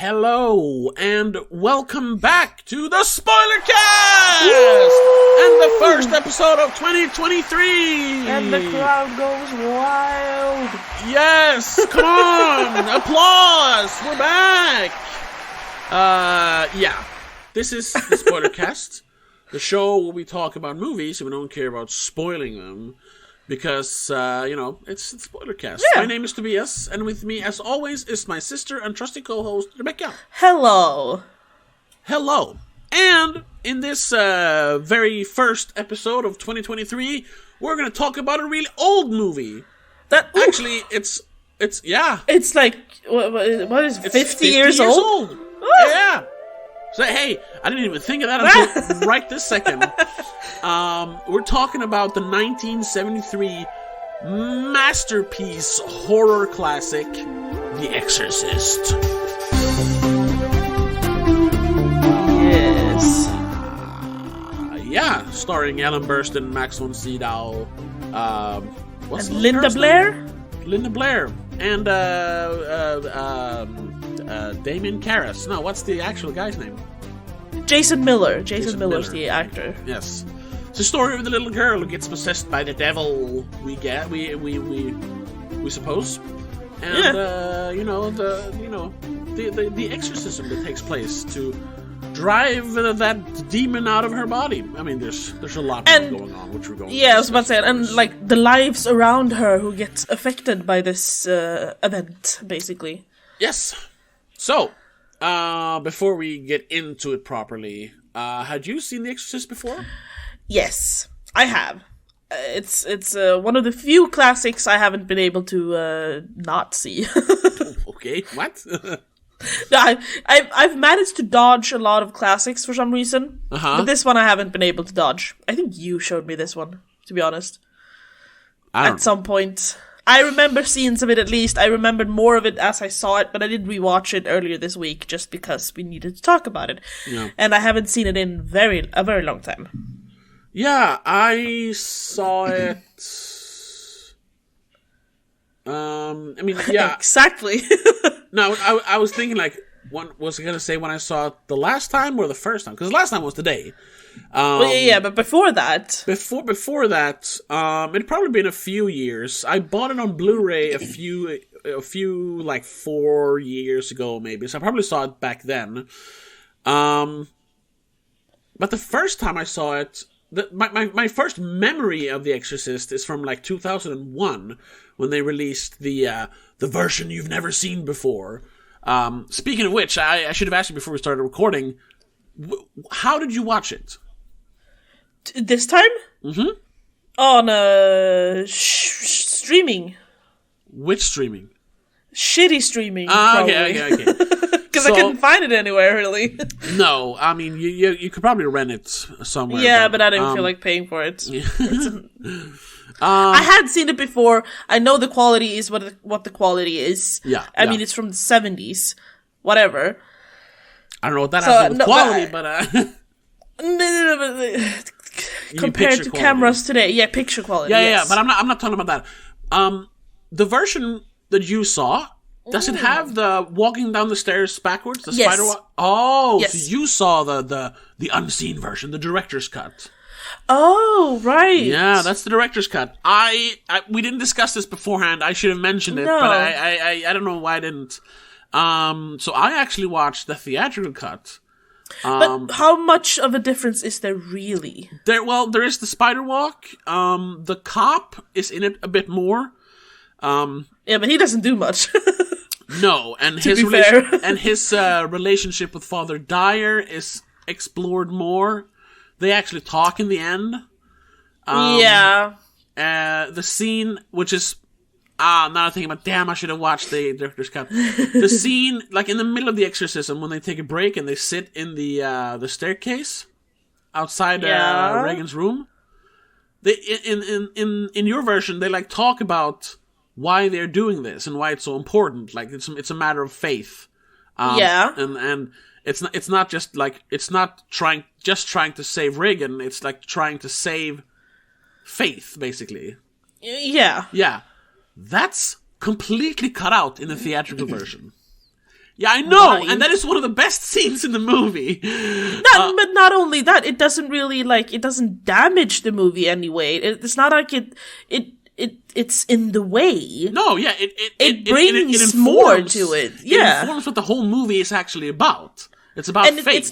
Hello, and welcome back to the Spoiler Cast! And the first episode of 2023! And the crowd goes wild! Yes! Come on! Applause! We're back! This is the Spoiler Cast, the show where we talk about movies and we don't care about spoiling them. Because, it's the Spoiler Cast. Yeah. My name is Tobias, and with me, as always, is my sister and trusty co-host, Rebecca. Hello. Hello. And in this very first episode of 2023, we're going to talk about a really old movie. Actually, it's like, what is it, 50 years old? Yeah. So, hey, I didn't even think of that until right this second. We're talking about the 1973 masterpiece horror classic, The Exorcist. Yes. Starring Ellen Burstyn, Max von Sydow, Linda Blair? Linda Blair. And, Damien Karras. No, what's the actual guy's name? Jason Miller. Jason Miller's the actor. Yes. It's the story of the little girl who gets possessed by the devil. We suppose. And the exorcism that takes place to drive that demon out of her body. I mean, there's a lot going on, which we're going. Yeah, I was about to say, and like the lives around her who get affected by this event, basically. Yes. So, before we get into it properly, had you seen The Exorcist before? Yes, I have. It's one of the few classics I haven't been able to not see. Okay, what? No, I've managed to dodge a lot of classics for some reason, but this one I haven't been able to dodge. I think you showed me this one, to be honest. At some point. I remember scenes of it at least. I remembered more of it as I saw it, but I did rewatch it earlier this week just because we needed to talk about it. Yeah. And I haven't seen it in a very long time. Yeah, I saw it. Exactly. No, I was thinking like, was I gonna say when I saw it the last time or the first time? Because the last time was today. But before that, before that, it'd probably been a few years. I bought it on Blu-ray a few like 4 years ago, maybe. So I probably saw it back then. But the first time I saw it, my first memory of The Exorcist is from like 2001 when they released the version you've never seen before. Speaking of which, I should have asked you before we started recording. How did you watch it? This time? Mm-hmm. On streaming. Which streaming? Shitty streaming. Okay. Because I couldn't find it anywhere, really. No, I mean, you could probably rent it somewhere. Yeah, but I didn't feel like paying for it. Yeah. I had seen it before. I know the quality is what the quality is. Yeah. I mean, it's from the 70s. Whatever. I don't know what that has to do with quality, but compared to cameras today, picture quality. Yeah, but I'm not talking about that. The version that you saw, does it have the walking down the stairs backwards, the spider walk? Oh, yes. So you saw the unseen version, the director's cut. Oh, right. Yeah, that's the director's cut. We didn't discuss this beforehand. I should have mentioned it, but I don't know why I didn't. So I actually watched the theatrical cut. But how much of a difference is there really? There is the spider walk. The cop is in it a bit more. Yeah, but he doesn't do much. No, and his relationship with Father Dyer is explored more. They actually talk in the end. The scene, which is now I'm thinking about, damn, I should have watched the director's cut. The scene, like in the middle of the exorcism, when they take a break and they sit in the staircase outside Reagan's room. They in your version, they like talk about why they're doing this and why it's so important. Like it's a matter of faith. And it's not just like it's not trying to save Reagan. It's like trying to save faith, basically. Yeah. Yeah. That's completely cut out in the theatrical version. Yeah, I know, and that is one of the best scenes in the movie. But not only that, it doesn't really, it doesn't damage the movie anyway. It's not like it's in the way. No, yeah, it brings more to it. Yeah. It informs what the whole movie is actually about. It's about faith.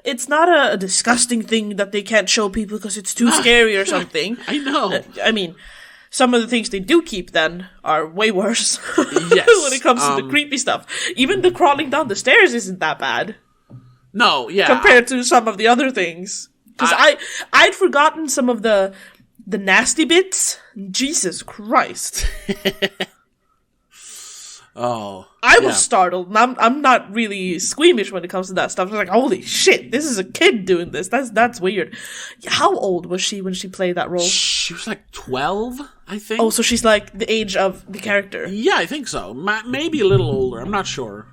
It's not a disgusting thing that they can't show people because it's too scary or something. I know. I mean, some of the things they do keep then are way worse. Yes. When it comes to the creepy stuff. Even the crawling down the stairs isn't that bad. No, yeah. Compared to some of the other things. Because I'd forgotten some of the nasty bits. Jesus Christ. Oh. I was startled. And I'm not really squeamish when it comes to that stuff. I was like, holy shit, this is a kid doing this. That's weird. How old was she when she played that role? She was like 12, I think. Oh, so she's like the age of the character. Yeah, I think so. Maybe a little older. I'm not sure.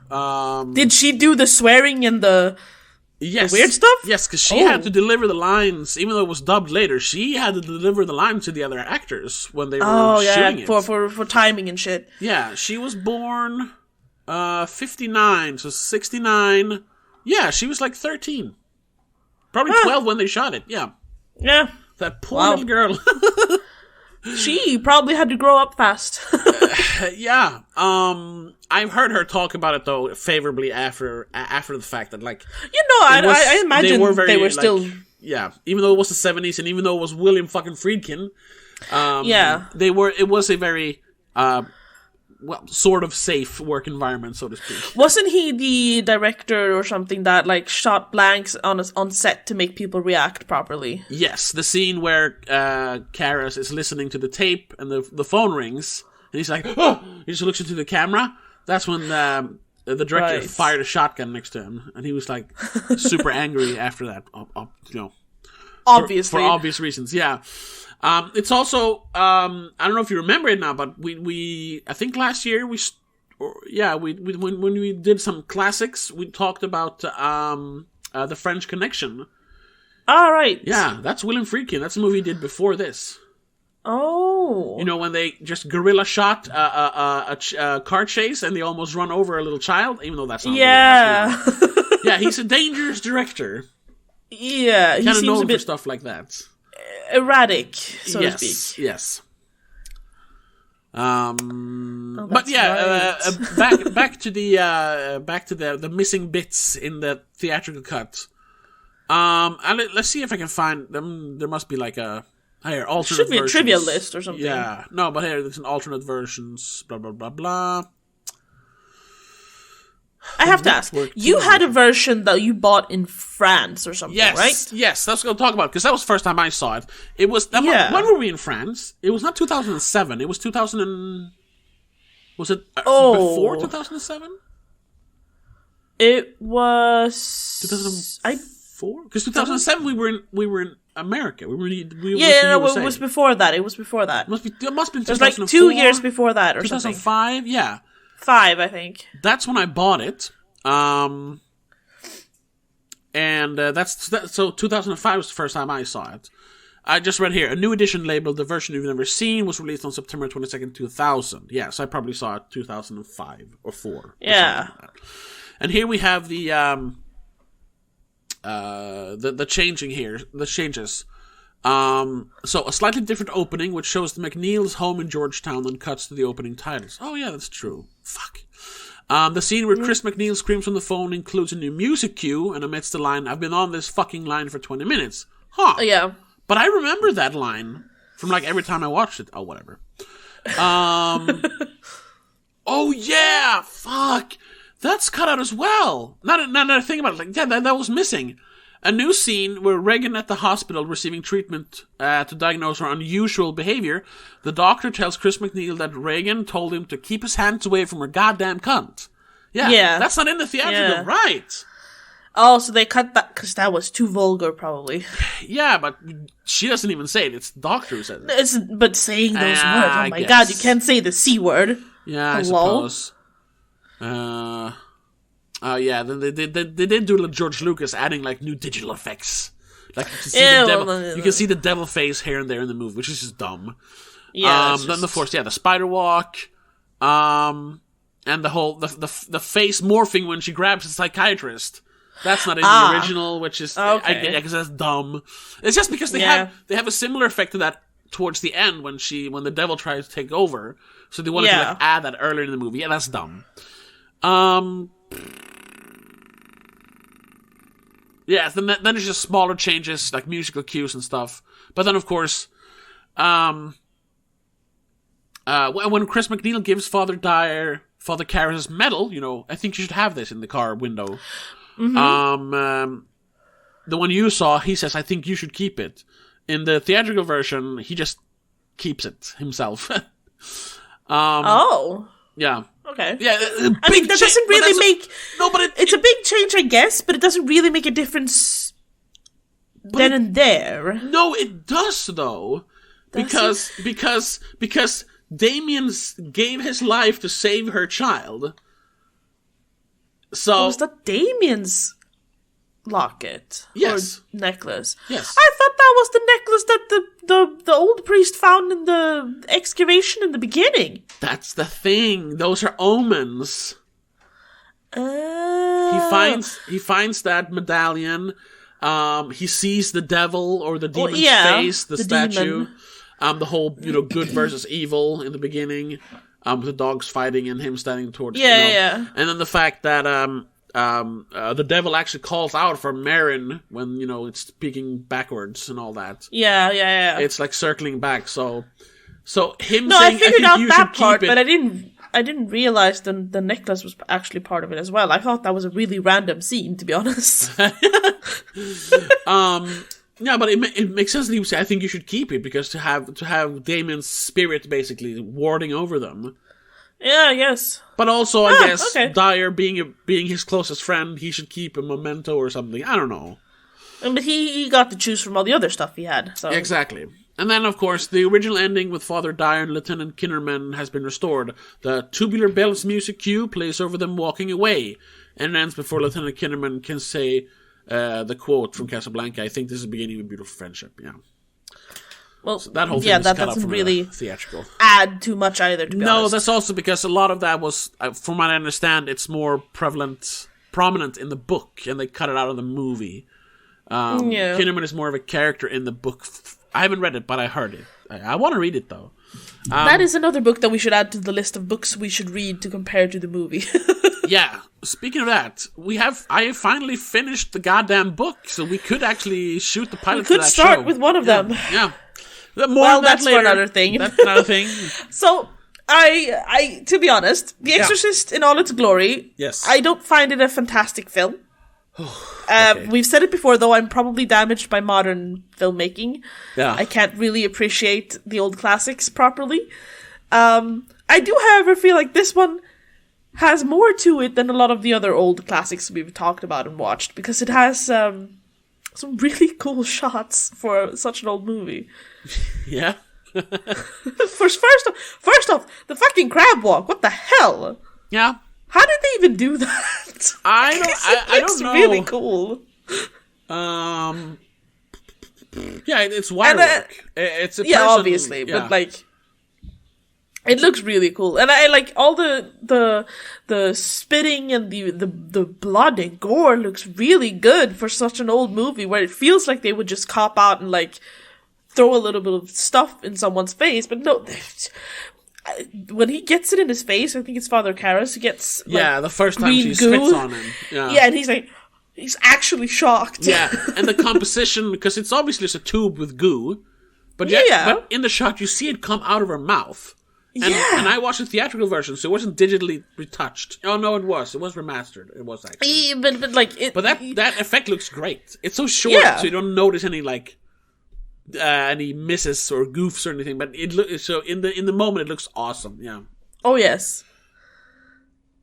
Did she do the swearing and the weird stuff? Yes, because she had to deliver the lines, even though it was dubbed later. She had to deliver the lines to the other actors when they were shooting it. For timing and shit. Yeah, she was born 59, so 69. Yeah, she was like 13. Probably 12 when they shot it, yeah. Yeah. That poor little girl. She probably had to grow up fast. Yeah. I've heard her talk about it though favorably after the fact that I imagine they were still even though it was the 70s and even though it was William fucking Friedkin, it was a very sort of safe work environment, so to speak. Wasn't he the director or something that shot blanks on set to make people react properly? Yes, the scene where Karras is listening to the tape and the phone rings and he's like, oh! He just looks into the camera. That's when the director fired a shotgun next to him, and he was like super angry after that. Obviously, for obvious reasons. Yeah. It's also I don't know if you remember it now, but we I think last year when we did some classics, we talked about the French Connection. All right. Yeah, that's William Friedkin. That's a movie he did before this. Oh. You know, when they just guerrilla shot a car chase and they almost run over a little child, even though that's not yeah, he's a dangerous director. Yeah, he seems known a bit for stuff like that. Erratic, so to speak. Yes. But back to the missing bits in the theatrical cut. Let's see if I can find them. There must be alternate should be versions. A trivia list or something. Yeah, no, but here there's an alternate versions. Blah blah blah blah. I have to ask, you had a version that you bought in France or something, right? Yes, that's what I'm talking about, because that was the first time I saw it. It was... When were we in France? It was not 2007, it was 2000 Was it before 2007? It was... 2004? Because 2007 we were in America. We were it was before that. It was before that. It must have been 2004. It was like 2 years before that or 2005, something. 2005, yeah. 5, I think. That's when I bought it. So 2005 was the first time I saw it. I just read here, a new edition labeled The Version You've Never Seen was released on September 22nd, 2000. Yeah, so I probably saw it 2005 or 4. Yeah. And here we have the changing here, the changes. So a slightly different opening, which shows the McNeil's home in Georgetown and cuts to the opening titles. Oh yeah, that's true. Fuck. The scene where Chris McNeil screams on the phone includes a new music cue, and amidst the line, I've been on this fucking line for 20 minutes. Huh. Yeah. But I remember that line from every time I watched it. Oh, whatever. Oh yeah, fuck. That's cut out as well. Now that I think about it, that was missing. A new scene where Reagan at the hospital receiving treatment to diagnose her unusual behavior. The doctor tells Chris McNeil that Reagan told him to keep his hands away from her goddamn cunt. Yeah. That's not in the theatrical, right? Oh, so they cut that because that was too vulgar, probably. Yeah, but she doesn't even say it. It's the doctor who says it. But saying those words, oh my god, you can't say the C word. Yeah, I suppose. Yeah, then they did do George Lucas adding new digital effects. You can see the devil face here and there in the movie, which is just dumb. Yeah. Then of course, the spider walk. and the whole the face morphing when she grabs the psychiatrist. That's not in the original, which is I guess that's dumb. It's just because they have a similar effect to that towards the end when the devil tries to take over. So they wanted to like add that earlier in the movie. Yeah, that's dumb. Yeah, then it's just smaller changes like musical cues and stuff. But then of course, when Chris McNeil gives Father Karras' medal, you know, I think you should have this in the car window. Mm-hmm. The one you saw, he says, I think you should keep it. In the theatrical version, he just keeps it himself. Yeah. Okay. Yeah. I mean, that doesn't really make... No, but it's a big change, I guess, but it doesn't really make a difference then and there. No, it does, though. Because Damien gave his life to save her child. So was that Damien's locket? Yes. Or necklace? Yes. I thought that was the necklace that the old priest found in the excavation in the beginning. That's the thing. Those are omens. He finds that medallion. He sees the devil or the demon's face, the statue. Demon. The whole, you know, good versus evil in the beginning. With the dogs fighting and him standing towards... And then the fact that the devil actually calls out for Marin when, you know, it's speaking backwards and all that. Yeah. It's like circling back, so him no, saying, I figured out you that part, keep it. But I didn't realize the necklace was actually part of it as well. I thought that was a really random scene, to be honest. Yeah, but it makes sense that he would say, I think you should keep it, because to have Damien's spirit basically warding over them. Yeah, yes. But also, I guess, Dyer being his closest friend, he should keep a memento or something. I don't know. But he got to choose from all the other stuff he had. So. Exactly. And then, of course, the original ending with Father Dyer and Lieutenant Kinnerman has been restored. The Tubular Bells music cue plays over them walking away, and ends before Lieutenant Kinnerman can say... the quote from Casablanca, I think this is the beginning of a beautiful friendship, yeah. Well, so that whole thing is that cut doesn't from really theatrical. add too much either, to be honest. No, that's also because a lot of that was, from what I understand, it's more prominent in the book, and they cut it out of the movie. Kinnerman is more of a character in the book. I haven't read it, but I heard it. I want to read it, though. That is another book that we should add to the list of books we should read to compare to the movie. Yeah, speaking of that, I finally finished the goddamn book, so we could actually shoot the pilot for that show. We could start with one of them. Yeah. That's for another thing. That's another thing. So, I to be honest, The Exorcist in all its glory, yes. I don't find it a fantastic film. Okay. We've said it before, though, I'm probably damaged by modern filmmaking. Yeah. I can't really appreciate the old classics properly. I do, however, feel like this one has more to it than a lot of the other old classics we've talked about and watched, because it has some really cool shots for such an old movie. Yeah. First off, the fucking crab walk. What the hell? Yeah. How did they even do that? I don't know. It's really cool. Yeah, it's wire work. It's a person, obviously, but like, it looks really cool, and I like all the spitting and the blood and gore looks really good for such an old movie, where it feels like they would just cop out and like throw a little bit of stuff in someone's face, but no. When he gets it in his face, I think it's Father Karras, he gets the first time she spits on him. Yeah, and he's like, he's actually shocked. Yeah, and the composition, because it's obviously just a tube with goo, but but in the shot you see it come out of her mouth. And, and I watched the theatrical version, so it wasn't digitally retouched. Oh no, it was remastered. It was actually. But like it. But that effect looks great. It's so short, so you don't notice any like any misses or goofs or anything. But so in the moment it looks awesome. Yeah. Oh yes.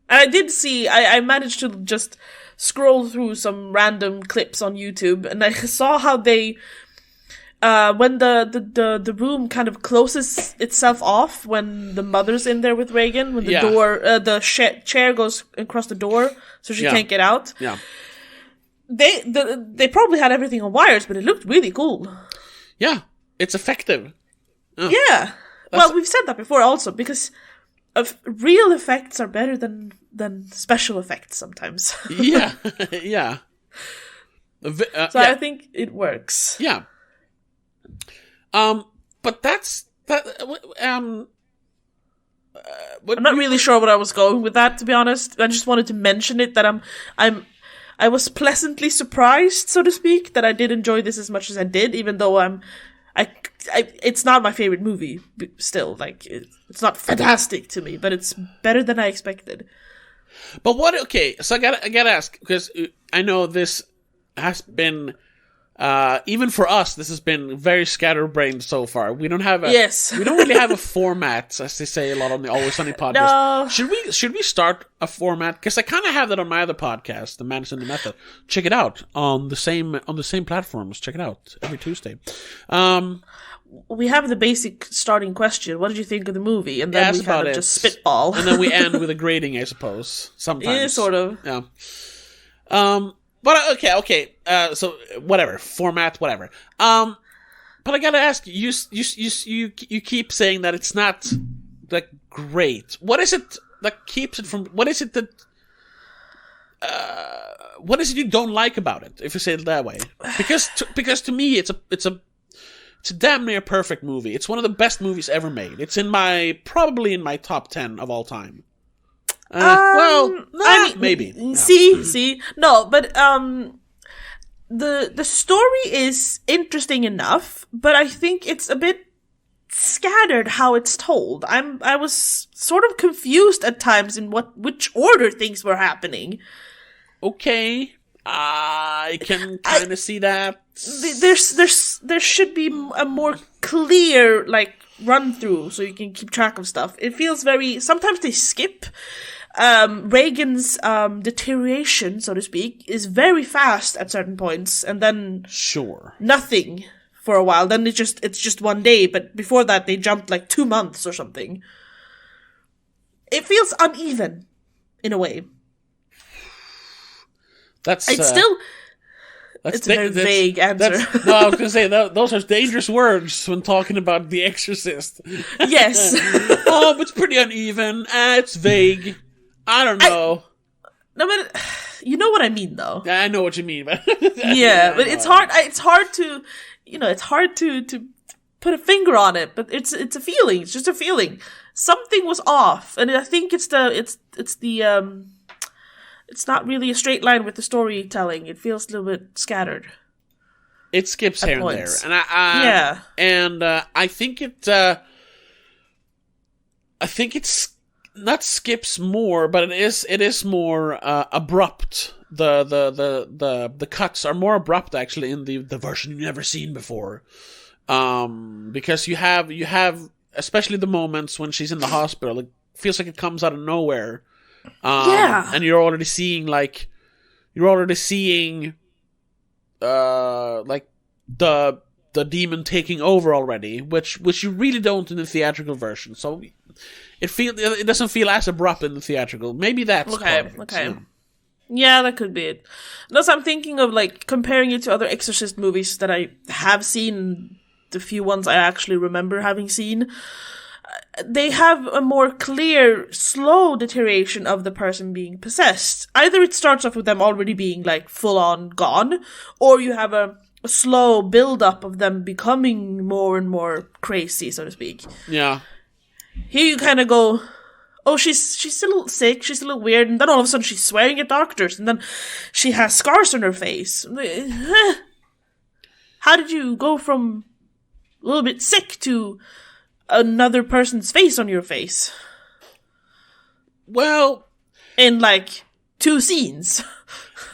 And I did see. I managed to just scroll through some random clips on YouTube, and I saw how they. When the room kind of closes itself off when the mother's in there with Reagan, when the door, the chair goes across the door so she can't get out. Yeah. They probably had everything on wires, but it looked really cool. Yeah, it's effective. Yeah. Well, we've said that before also, because real effects are better than special effects sometimes. Yeah, yeah. I think it works. Yeah. But that's that. I'm not really sure what I was going with that, to be honest. I just wanted to mention it, that I was pleasantly surprised, so to speak, that I did enjoy this as much as I did, even though it's not my favorite movie still. Like, it's not fantastic to me, but it's better than I expected. But okay, so I gotta ask, because I know this has been, even for us, this has been very scatterbrained so far. We don't have we don't really have a format, as they say a lot on the Always Sunny podcast. No. Should we start a format? Because I kind of have that on my other podcast, The Madness and the Method. Check it out on the same platforms. Check it out every Tuesday. We have the basic starting question. What did you think of the movie? And then we kind of just spitball. And then we end with a grading, I suppose. Sometimes. Yeah, sort of. Yeah. But okay. So whatever format, whatever. But I gotta ask you. You keep saying that it's not like great. What is it that keeps it from? What is it that? What is it you don't like about it? If you say it that way, because to me it's a damn near perfect movie. It's one of the best movies ever made. It's probably in my top 10 of all time. Maybe. See, no, but the story is interesting enough, but I think it's a bit scattered how it's told. I was sort of confused at times in which order things were happening. Okay, I can kind of see that. There should be a more clear run through so you can keep track of stuff. It feels sometimes they skip. Reagan's deterioration, so to speak, is very fast at certain points, and then nothing for a while. Then it's just one day, but before that they jumped 2 months or something. It feels uneven in a way. It's a very vague answer. No, I was going to say, those are dangerous words when talking about The Exorcist. Yes. It's pretty uneven. It's vague. I don't know. No, but you know what I mean, though. Yeah, I know what you mean. But yeah, but it's hard. It's hard to, it's hard to put a finger on it. But it's a feeling. It's just a feeling. Something was off, and I think it's not really a straight line with the storytelling. It feels a little bit scattered. It skips here and there, and I think it's not skips more, but it is more abrupt. The cuts are more abrupt actually in the version you've never seen before, because you have especially the moments when she's in the hospital. It feels like it comes out of nowhere. And you're already seeing the demon taking over already, which you really don't in the theatrical version. So it doesn't feel as abrupt in the theatrical. Maybe that's part of it. Okay. Yeah, that could be it. Thus, I'm thinking of comparing it to other Exorcist movies that I have seen. The few ones I actually remember having seen. They have a more clear, slow deterioration of the person being possessed. Either it starts off with them already being full-on gone, or you have a slow build-up of them becoming more and more crazy, so to speak. Yeah. Here you kind of go, oh, she's a little sick, she's a little weird, and then all of a sudden she's swearing at doctors, and then she has scars on her face. How did you go from a little bit sick to another person's face on your face? Well, in 2 scenes.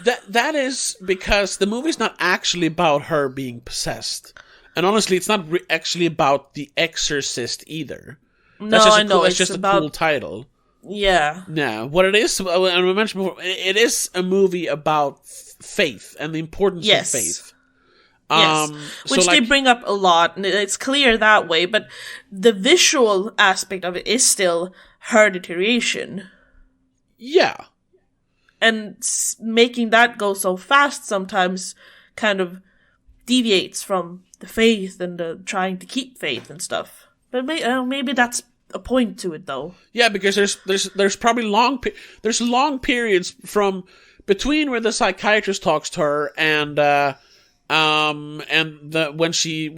That is because the movie's not actually about her being possessed, and honestly, it's not actually about The Exorcist either. No, I know. It's just a cool title. Yeah. Yeah. What it is, and we mentioned before, it is a movie about faith and the importance of faith. Yes, which they bring up a lot, and it's clear that way, but the visual aspect of it is still her deterioration. Yeah. And making that go so fast sometimes kind of deviates from the faith and the trying to keep faith and stuff. But maybe that's a point to it, though. Yeah, because there's probably long periods from between where the psychiatrist talks to her and when she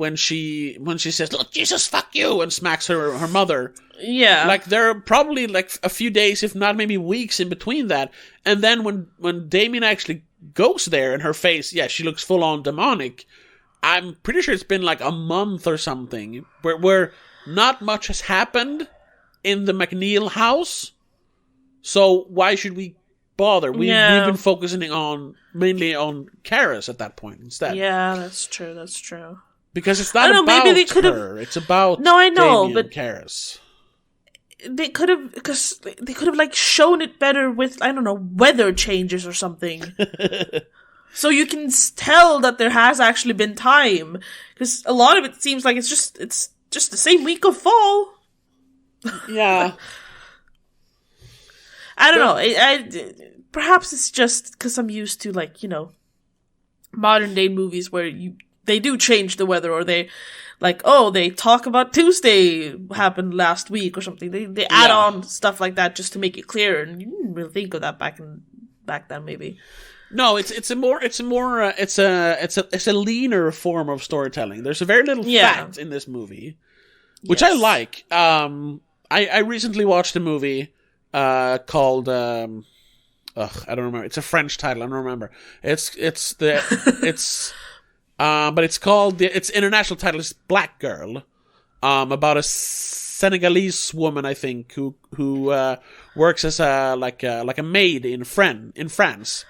says, "Look, Jesus, fuck you," and smacks her mother. Yeah, like there are probably like a few days, if not maybe weeks, in between that. And then when Damien actually goes there, and her face, she looks full on demonic. I'm pretty sure it's been like a month or something where not much has happened in the McNeil house. So why should we bother? We've been focusing mainly on Karis at that point instead. Yeah, that's true. Because it's not about her. It's about Damien but Karis. They could have like shown it better with, I don't know, weather changes or something. So you can tell that there has actually been time, because a lot of it seems like it's just the same week of fall. Yeah. I don't know. Perhaps it's just because I'm used to, like, you know, modern day movies where they do change the weather, or they like, oh, they talk about Tuesday happened last week or something. They add on stuff like that just to make it clearer, and you didn't really think of that back then maybe. No, it's a leaner form of storytelling. There's a very little fat in this movie, which I like. I recently watched a movie called I don't remember. It's a French title. I don't remember. But it's called its international title is Black Girl, about a Senegalese woman, I think, who works as a maid in France.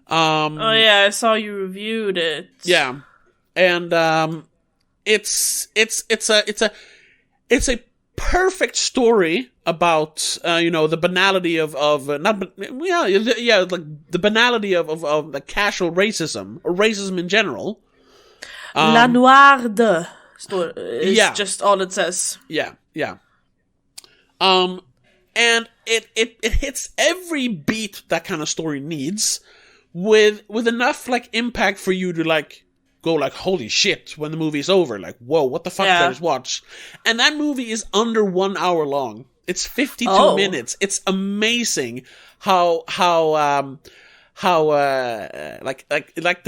I saw you reviewed it. Yeah, and it's a perfect story about the banality of the banality of the casual racism, or racism in general. La Noirde is just all it says. Yeah. And it hits every beat that kind of story needs, with enough like impact for you to like go like, holy shit, when the movie's over, like, whoa, what the fuck did I just watch? And that movie is under 1 hour long. It's 52 minutes. It's amazing how the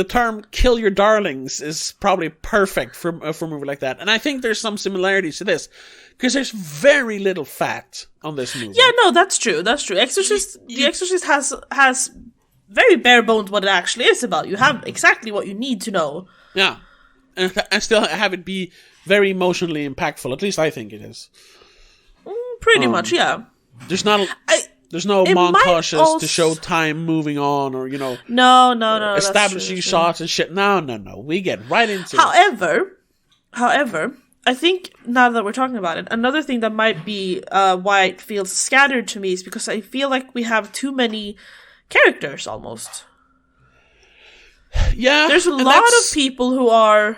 term "kill your darlings" is probably perfect for a movie like that. And I think there's some similarities to this, because there's very little fat on this movie. Yeah, no, that's true. The Exorcist has very bare bones what it actually is about. You have exactly what you need to know. Yeah, and still have it be very emotionally impactful. At least I think it is. Pretty much, yeah. There's no montages to show time moving on, or no, establishing shots and shit. No. We get right into it. However, I think now that we're talking about it, another thing that might be why it feels scattered to me is because I feel like we have too many characters almost. Yeah, there's a lot of people who are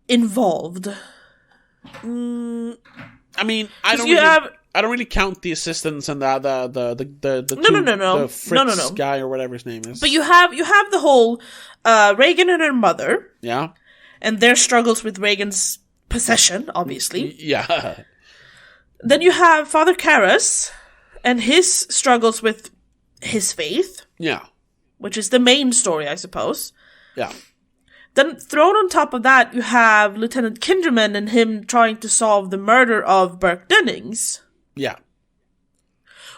involved. I mean, I don't really count the assistants and the Fritz guy or whatever his name is. But you have the whole Reagan and her mother. Yeah. And their struggles with Reagan's possession, obviously. Yeah. Then you have Father Karras and his struggles with his faith. Yeah. Which is the main story, I suppose. Yeah. Then thrown on top of that, you have Lieutenant Kinderman and him trying to solve the murder of Burke Dennings. Yeah.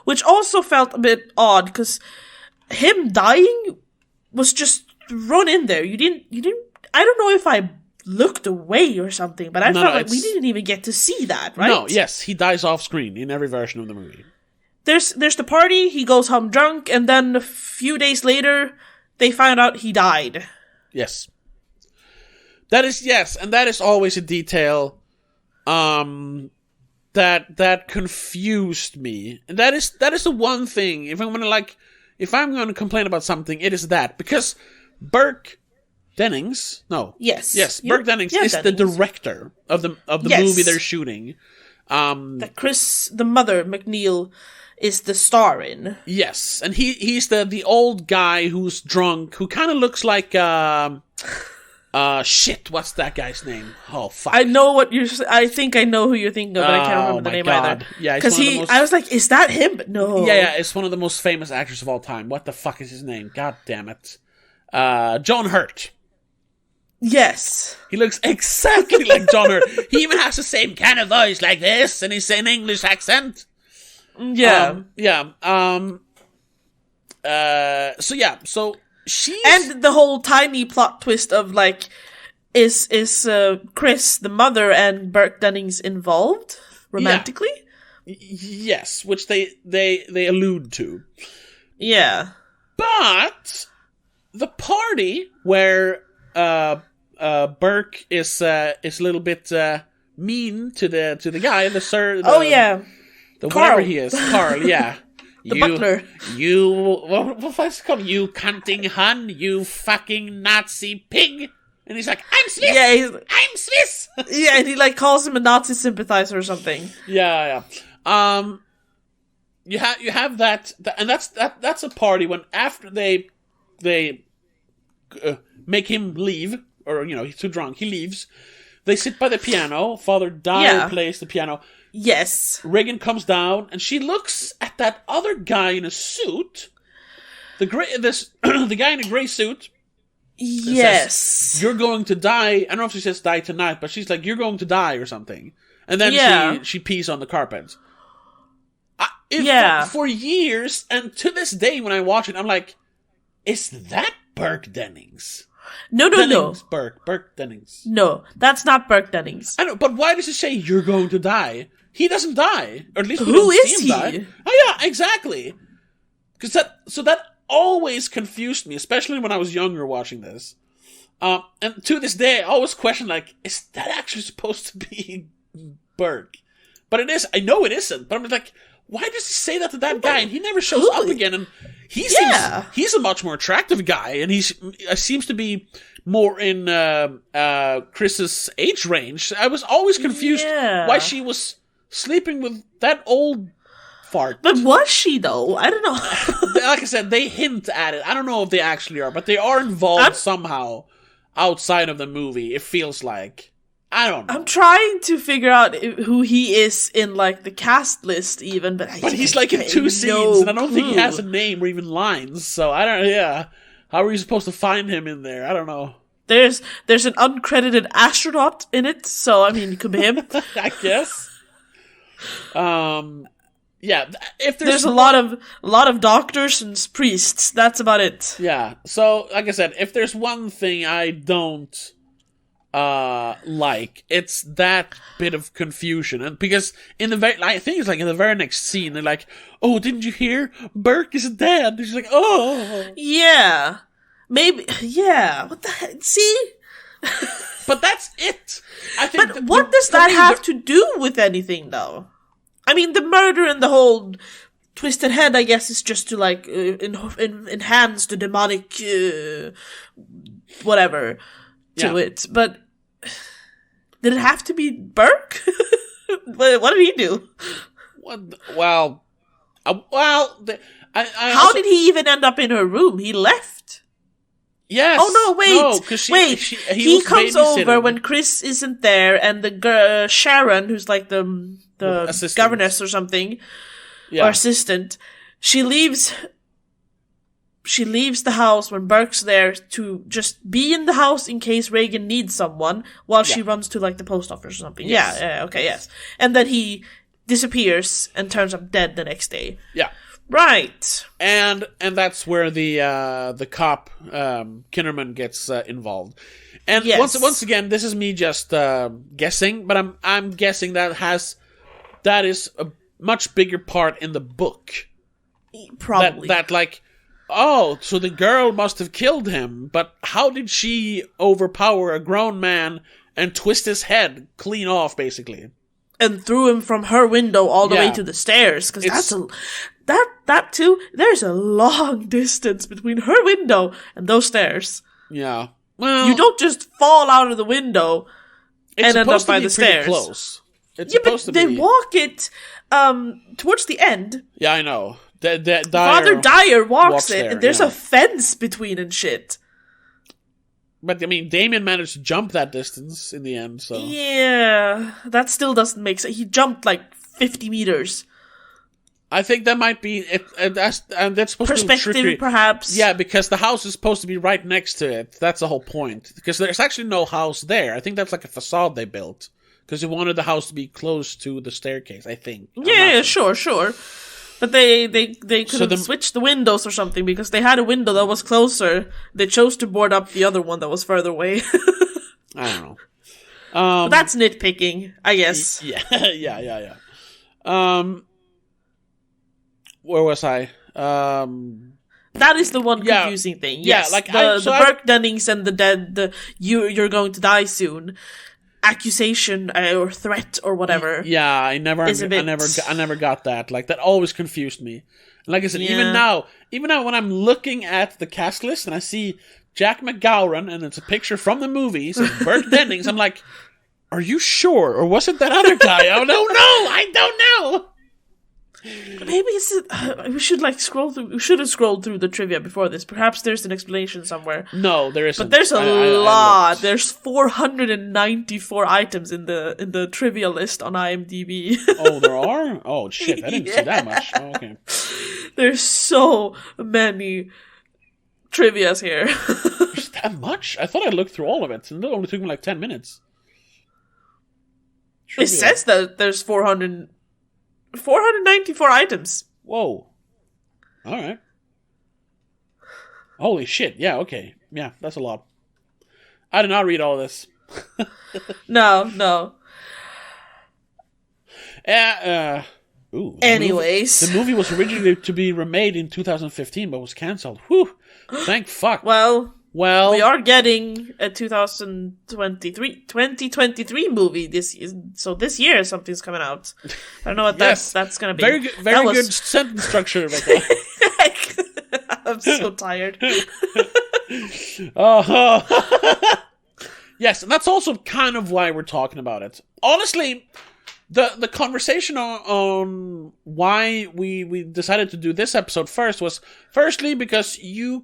Which also felt a bit odd, because him dying was just run in there. You didn't, I don't know if I looked away or something, but I felt like we didn't even get to see that, right? No, yes, he dies off screen in every version of the movie. There's the party, he goes home drunk, and then a few days later, they find out he died. Yes. That is always a detail that confused me. And that is the one thing, if I'm gonna complain about something, it is that. Because Burke Dennings, no. Yes. Burke Dennings is the director of the movie they're shooting. That Chris, the mother, McNeil, is the star in. Yes, and he's the old guy who's drunk, who kind of looks like Shit, what's that guy's name? Oh, fuck. I know what you're... I think I know who you're thinking of, but I can't remember the name either. Yeah, because I was like, is that him? But no. Yeah, it's one of the most famous actors of all time. What the fuck is his name? God damn it. John Hurt. Yes. He looks exactly like John Hurt. He even has the same kind of voice like this, and he's an English accent. Yeah. So she's... And the whole tiny plot twist of, like, is Chris, the mother, and Burke Dennings involved romantically? Yeah. Yes, which they allude to. Yeah. But the party where Burke is a little bit mean to the guy, the Carl. Whatever he is, Carl. Yeah, the butler. What's it called? You cunting hun, you fucking Nazi pig. And he's like, I'm Swiss. Yeah, I'm Swiss. Yeah, and he like calls him a Nazi sympathizer or something. Yeah. You have that, and that's a party when after they make him leave, or he's too drunk, he leaves. They sit by the piano. Father Dyer plays the piano. Yes. Regan comes down and she looks at that other guy in a suit. The guy in a gray suit. Yes. Says, you're going to die. I don't know if she says die tonight, but she's like, you're going to die or something. And then she pees on the carpet. For years, and to this day when I watch it, I'm like, is that Burke Dennings? No. Burke Dennings. No, that's not Burke Dennings. I know, but why does it say you're going to die? He doesn't die. Or at least we Who don't is see him he? die. Oh yeah, exactly. That always confused me, especially when I was younger watching this. And to this day, I always question, like, is that actually supposed to be Burke? But it is. I know it isn't. But I'm like, why does he say that to that guy? And he never shows up again. And he's a much more attractive guy, and he seems to be more in Chris's age range. I was always confused why she was sleeping with that old fart. But was she, though? I don't know. Like I said, they hint at it. I don't know if they actually are, but they are involved somehow outside of the movie, it feels like. I don't know. I'm trying to figure out who he is in, like, the cast list, even, but he's, like, in 2 scenes, and I don't think he has a name or even lines, so I don't, How are you supposed to find him in there? I don't know. There's an uncredited astronaut in it, so, I mean, it could be him. I guess. If there's a lot of doctors and priests, that's about it. Yeah, so, like I said, if there's one thing I don't... it's that bit of confusion, and because I think it's like in the very next scene they're like, oh, didn't you hear Burke is dead? And she's like, oh yeah, maybe, yeah, what the heck, see. But that's it. I think. But what does that have to do with anything, though? I mean, the murder and the whole twisted head, I guess, is just to like enhance the demonic whatever to it, but did it have to be Burke? What did he do? How did he even end up in her room? He left. Yes. Oh no! Wait. He comes over when Chris isn't there, and the girl Sharon, who's like the governess or something, or assistant, she leaves the house when Burke's there to just be in the house in case Regan needs someone while she runs to, like, the post office or something. Yes. Yes. And then he disappears and turns up dead the next day. Yeah. Right. And that's where the cop, Kinnerman, gets involved. And once again, this is me just guessing, but I'm guessing that is a much bigger part in the book. Probably. That like... Oh, so the girl must have killed him, but how did she overpower a grown man and twist his head clean off, basically? And threw him from her window all the way to the stairs, because that too, there's a long distance between her window and those stairs. Yeah. Well, you don't just fall out of the window and end up by the stairs. Close. It's supposed to be. They walk it towards the end. Yeah, I know. Father Dyer walks it, and there's a fence between and shit. But, I mean, Damien managed to jump that distance in the end, so... Yeah, that still doesn't make sense. He jumped, 50 meters. I think that might be... that's supposed Perspective, to be tricky. Perhaps. Yeah, because the house is supposed to be right next to it. That's the whole point. Because there's actually no house there. I think that's like a facade they built. Because they wanted the house to be close to the staircase, I think. Yeah, sure. But they could have switched the windows or something, because they had a window that was closer. They chose to board up the other one that was further away. I don't know. But that's nitpicking, I guess. Yeah. Where was I? That is the one confusing thing. Yes, the Burke Dennings and you're going to die soon accusation or threat or whatever. Yeah, I never got that. Like, that always confused me. Like I said, even now when I'm looking at the cast list and I see Jack McGowran and it's a picture from the movies and Burke Dennings, I'm like, are you sure? Or was it that other guy? I don't know. I don't know. Maybe we should scroll through. We should have scrolled through the trivia before this. Perhaps there's an explanation somewhere. No, there isn't. But there's a lot. There's 494 items in the trivia list on IMDb. Oh, there are? Oh shit! I didn't see that much. Oh, okay. There's so many trivias here. There's that much? I thought I looked through all of it, and it only took me 10 minutes. Trivia. It says that there's 494 items. Whoa. Alright. Holy shit. Yeah, okay. Yeah, that's a lot. I did not read all this. No. Anyways. The movie was originally to be remade in 2015, but was cancelled. Whew. Thank fuck. Well, we are getting a 2023 movie this year something's coming out. I don't know what that's going to be. Very good sentence structure, Rebecca. I'm so tired. Yes, and that's also kind of why we're talking about it. Honestly, the conversation on why we decided to do this episode first was firstly because you're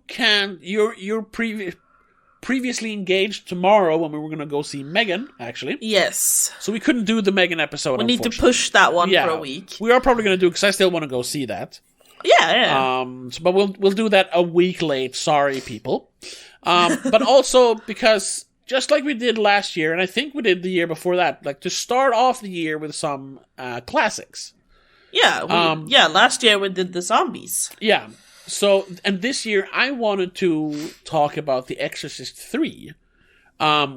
previously engaged tomorrow when we were going to go see Megan, actually. Yes. So we couldn't do the Megan episode. We need to push that one for a week. We are probably going to do it because I still want to go see that. Yeah. But we'll do that a week late. Sorry, people. But also because just like we did last year, and I think we did the year before that, to start off the year with some classics. Yeah, last year we did the zombies. Yeah, so, and this year I wanted to talk about The Exorcist 3,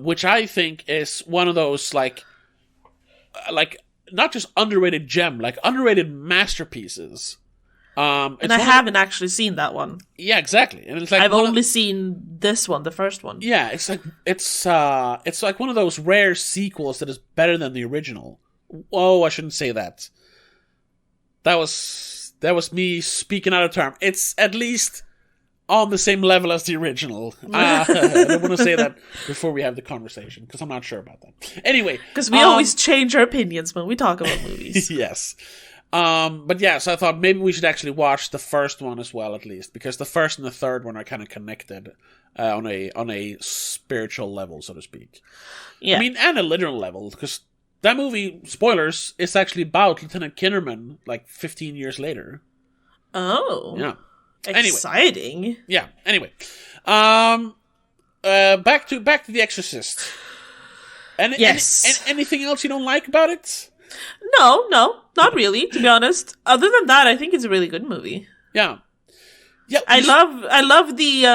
which I think is one of those, not just underrated gem, underrated masterpieces. And I haven't actually seen that one. Yeah, exactly. And it's I've only seen this one, the first one. Yeah, it's like one of those rare sequels that is better than the original. Oh, I shouldn't say that. That was me speaking out of turn. It's at least on the same level as the original. I don't want to say that before we have the conversation, because I'm not sure about that. Anyway. Because we always change our opinions when we talk about movies. Yes. But yeah, so I thought maybe we should actually watch the first one as well, at least, because the first and the third one are kind of connected on a spiritual level, so to speak. Yeah. I mean, and a literal level, because that movie, spoilers, is actually about Lieutenant Kinnerman 15 years later. Oh. Yeah. Exciting. Anyway. Yeah. Anyway. Back to The Exorcist. Yes. Anything else you don't like about it? No, not really, to be honest. Other than that, I think it's a really good movie. Yeah. I love the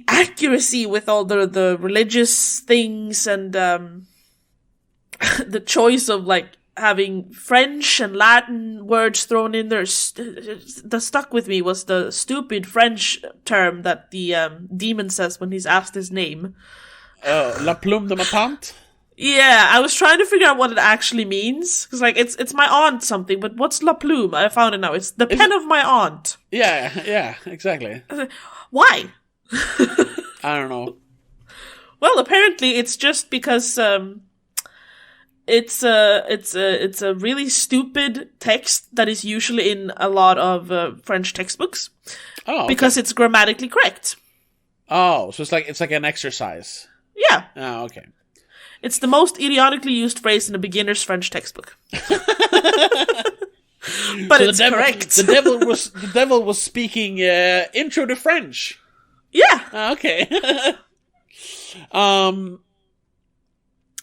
accuracy with all the religious things and the choice of having French and Latin words thrown in there. That stuck with me was the stupid French term that the demon says when he's asked his name. La plume de ma tante? Yeah, I was trying to figure out what it actually means. Because, it's my aunt something, but what's la plume? I found it now. It's the pen of my aunt. Yeah, exactly. Why? I don't know. Well, apparently it's just because it's a really stupid text that is usually in a lot of French textbooks. Oh, okay. Because it's grammatically correct. Oh, so it's like an exercise. Yeah. Oh, okay. It's the most idiotically used phrase in a beginner's French textbook. But so it's correct. The devil was speaking intro to French. Yeah. Okay.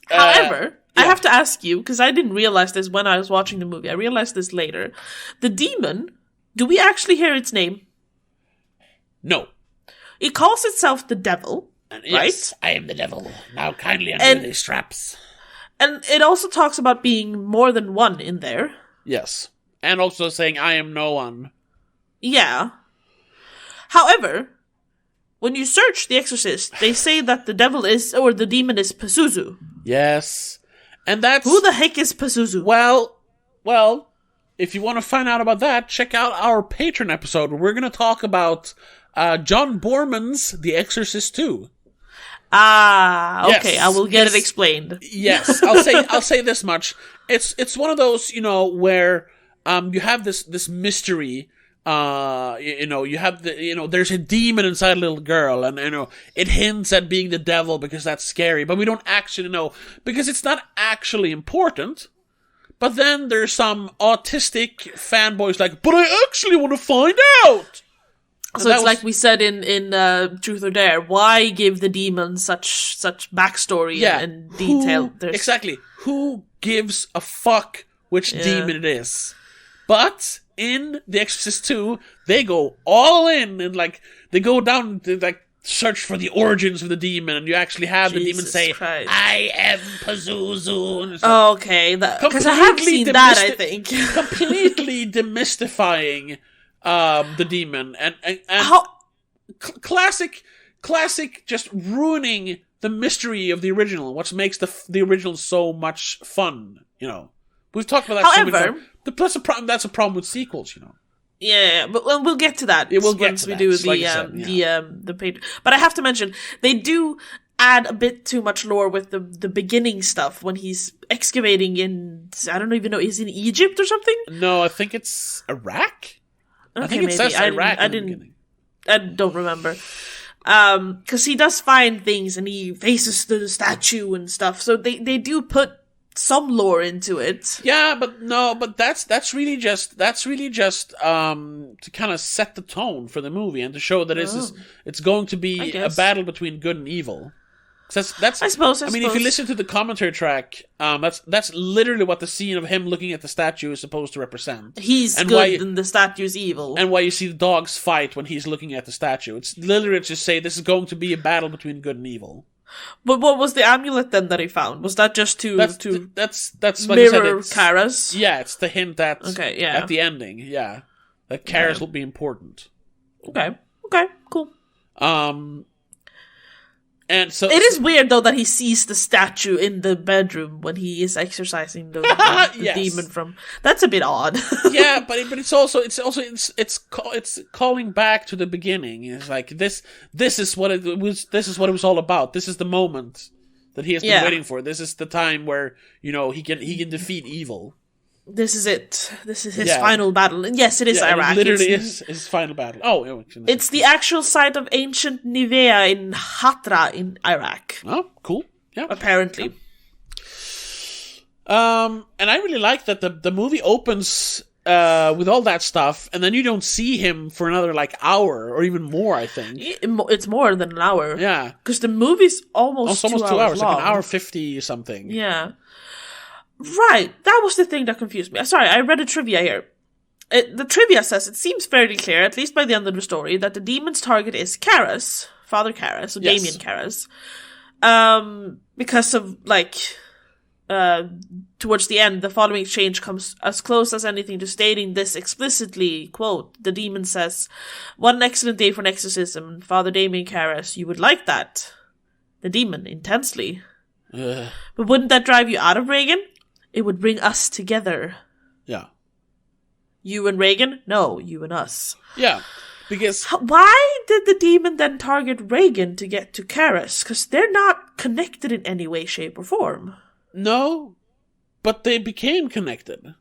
However, I have to ask you, because I didn't realize this when I was watching the movie. I realized this later. The demon, do we actually hear its name? No. It calls itself the devil, yes, right? I am the devil. Now kindly undo these straps. And it also talks about being more than one in there. Yes. And also saying, I am no one. Yeah. However, when you search The Exorcist, they say that the demon is Pazuzu. Yes. And that's... Who the heck is Pazuzu? Well, if you want to find out about that, check out our Patreon episode where we're going to talk about John Borman's The Exorcist 2. Ah, okay, yes. I will get it explained. Yes, I'll say this much. It's one of those, where you have this mystery. You have there's a demon inside a little girl, and it hints at being the devil because that's scary, but we don't actually know because it's not actually important. But then there's some autistic fanboys like, but I actually want to find out. So it's like we said in Truth or Dare. Why give the demon such backstory and detail? Exactly. Who gives a fuck which demon it is? But in The Exorcist 2, they go all in and they go down to search for the origins of the demon, and you actually have the demon say, Christ. I am Pazuzu. Oh, okay, because I have seen that, I think. Completely demystifying the demon. And classic, just ruining the mystery of the original, which makes the original so much fun, We've talked about that so many times. That's a problem with sequels, Yeah, but we'll get to that. Once we do the page. But I have to mention, they do add a bit too much lore with the beginning stuff when he's excavating in, I don't even know, is it in Egypt or something? No, I think it's Iraq. Okay, I think it says Iraq in the beginning. I don't remember. Because he does find things and he faces the statue and stuff. So they do put some lore into it. Yeah, but that's really just to kind of set the tone for the movie and to show that it's going to be a battle between good and evil. That's I suppose. If you listen to the commentary track, that's literally what the scene of him looking at the statue is supposed to represent. He's good and the statue's evil. And why you see the dogs fight when he's looking at the statue. It's literally to say this is going to be a battle between good and evil. But what was the amulet then that he found? Was that just to that's like mirror Kara's? Yeah, it's the hint at the ending. Yeah, that Kara's will be important. Okay, cool. And so it is weird though that he sees the statue in the bedroom when he is exorcising the demon from. That's a bit odd. Yeah, but it's calling back to the beginning. It's like this is what it was. This is what it was all about. This is the moment that he has been waiting for. This is the time where he can defeat evil. This is it. This is his final battle. And yes, it is Iraq. It literally is his final battle. Oh, it's the actual site of ancient Nivea in Hatra in Iraq. Oh, cool. Yeah. Apparently. And I really like that the movie opens with all that stuff, and then you don't see him for another hour or even more, I think. It's more than an hour. Yeah. Because the movie's almost 2 hours long. Like an hour 50 something. Yeah. Right, that was the thing that confused me. Sorry, I read a trivia here. The trivia says it seems fairly clear, at least by the end of the story, that the demon's target is Karras, Father Karras, so Damien Karras. Because of, towards the end, the following exchange comes as close as anything to stating this explicitly. Quote, the demon says, "What an excellent day for an exorcism, Father Damien Karras. You would like that." The demon, intensely. But wouldn't that drive you out of Reagan? It would bring us together. Yeah. You and Reagan? No, you and us. Yeah, because... Why did the demon then target Reagan to get to Karras? Because they're not connected in any way, shape, or form. No, but they became connected.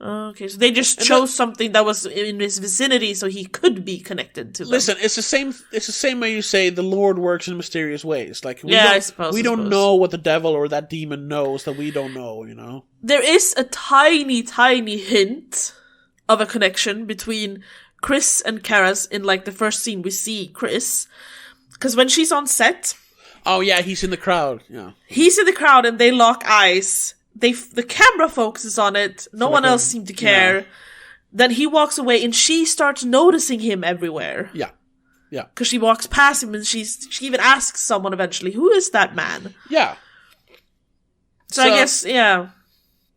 Okay, so they just chose something that was in his vicinity, so he could be connected to them. Listen, it's the same. It's the same way you say the Lord works in mysterious ways. Like, I suppose we don't know what the devil or that demon knows that we don't know. You know, there is a tiny, tiny hint of a connection between Chris and Karas in like the first scene we see Chris, because when she's on set, oh yeah, he's in the crowd. Yeah, he's in the crowd, and they lock eyes. The camera focuses on it. No one else seemed to care. Yeah. Then he walks away, and she starts noticing him everywhere. Yeah, yeah. Because she walks past him, and she even asks someone eventually, "Who is that man?" Yeah. So I guess, yeah.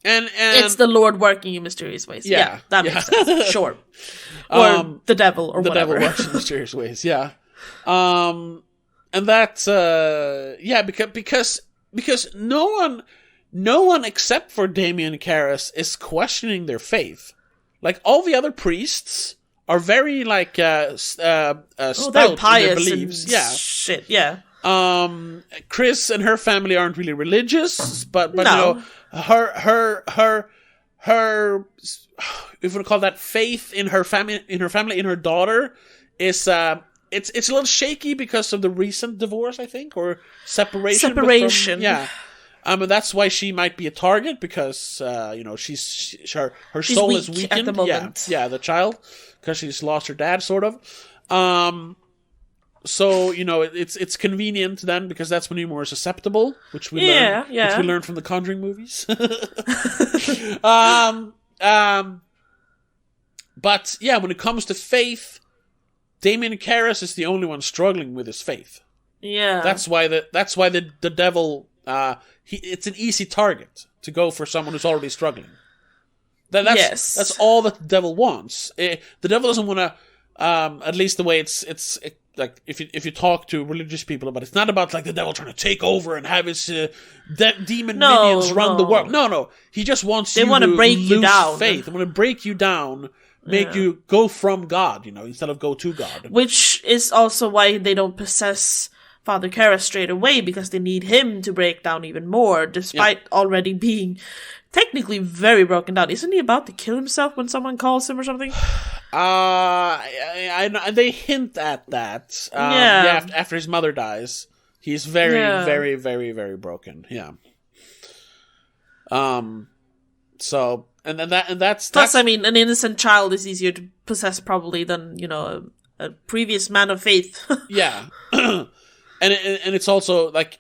And it's the Lord working in mysterious ways. Yeah, that makes sense. Sure. Or the devil, or whatever. The devil works in mysterious ways. Yeah. And that's because no one except for Damien and Karas is questioning their faith. Like, all the other priests are very, like, stout in their beliefs. Yeah. Shit, yeah. Chris and her family aren't really religious, but no. You know, her if we call that faith in her family, in her daughter, is it's a little shaky because of the recent divorce, I think, or separation. And that's why she might be a target, because she's her soul is weakened at the moment. Yeah, the child, because she's lost her dad, sort of. So it's convenient then, because that's when you're more susceptible, which we learned from the Conjuring movies. But yeah, when it comes to faith, Damien Karas is the only one struggling with his faith. Yeah, that's why the devil. It's an easy target to go for someone who's already struggling. That's all that the devil wants. The devil doesn't want to. At least the way it's like if you talk to religious people about it, it's not about like the devil trying to take over and have his demon minions run the world. No, he just wants you to break you down. Faith. They want to break you down, make you go from God, instead of go to God. Which is also why they don't possess Father Karras straight away, because they need him to break down even more, despite already being technically very broken down. Isn't he about to kill himself when someone calls him or something? They hint at that. After his mother dies, he's very, very, very, very broken. Yeah. So, and that's plus, I mean, an innocent child is easier to possess probably than a previous man of faith. Yeah. And it's also like,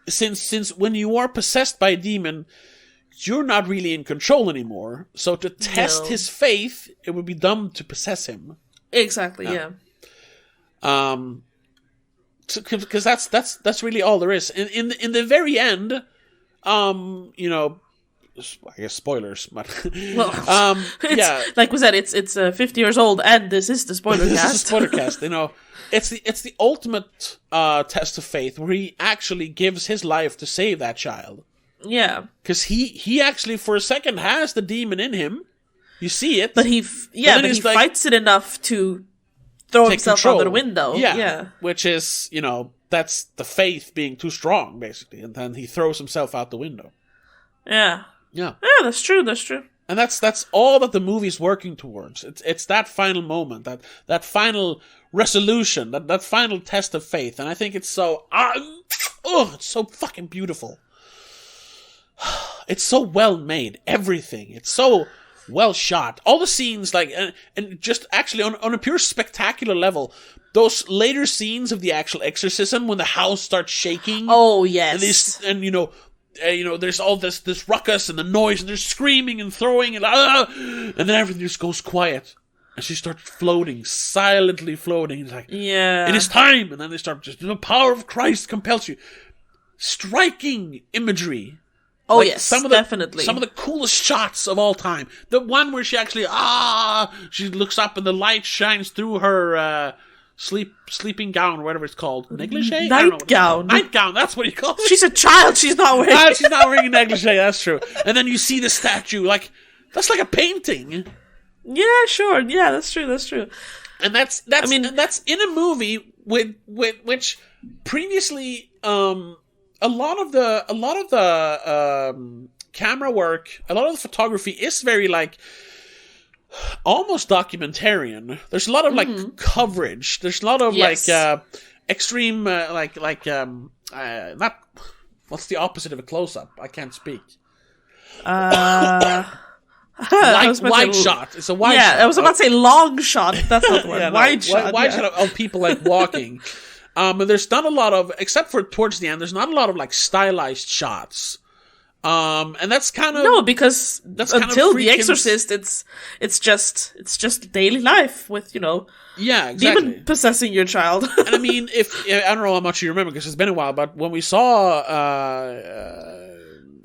since when you are possessed by a demon, you're not really in control anymore. So to test his faith, it would be dumb to possess him. Exactly. Yeah. Because that's really all there is. In the very end, I guess spoilers, but like we said, it's 50 years old, and this is the spoiler cast. This is the spoiler cast. It's the ultimate test of faith, where he actually gives his life to save that child. Yeah, because he actually for a second has the demon in him. You see it, but he fights it enough to throw himself control. out the window. Yeah, which is that's the faith being too strong, basically, and then he throws himself out the window. Yeah, that's true. And that's all that the movie's working towards. It's that final moment, that final resolution, that final test of faith, and I think it's so it's so fucking beautiful. It's so well made, everything. It's so well shot. All the scenes, like, and just actually on a pure spectacular level, those later scenes of the actual exorcism when the house starts shaking. Oh yes, and there's all this ruckus and the noise, and they're screaming and throwing, and then everything just goes quiet, and she starts floating, silently floating. It's like, it is time, and then they start the power of Christ compels you. Striking imagery. Oh yes, definitely. Some of the coolest shots of all time. The one where she actually she looks up and the light shines through her sleeping gown, or whatever it's called. Negligee? Nightgown. Nightgown, that's what you call it. She's a child, she's not wearing she's not wearing a negligee, that's true. And then you see the statue, like, that's like a painting. Yeah, sure. Yeah, that's true. And that's in a movie with which previously a lot of the camera work, a lot of the photography is very like almost documentarian. There's a lot of like coverage. There's a lot of like extreme not what's the opposite of a close up? I can't speak. Wide shot. It's a wide shot. Yeah, I was about to say long shot. That's not the word. Wide shot. Wide shot of people like walking. And there's not a lot of, except for towards the end, there's not a lot of like stylized shots. And that's kind of no, because until The Exorcist, it's just daily life with exactly. demon possessing your child. And I mean, I don't know how much you remember because it's been a while, but when we saw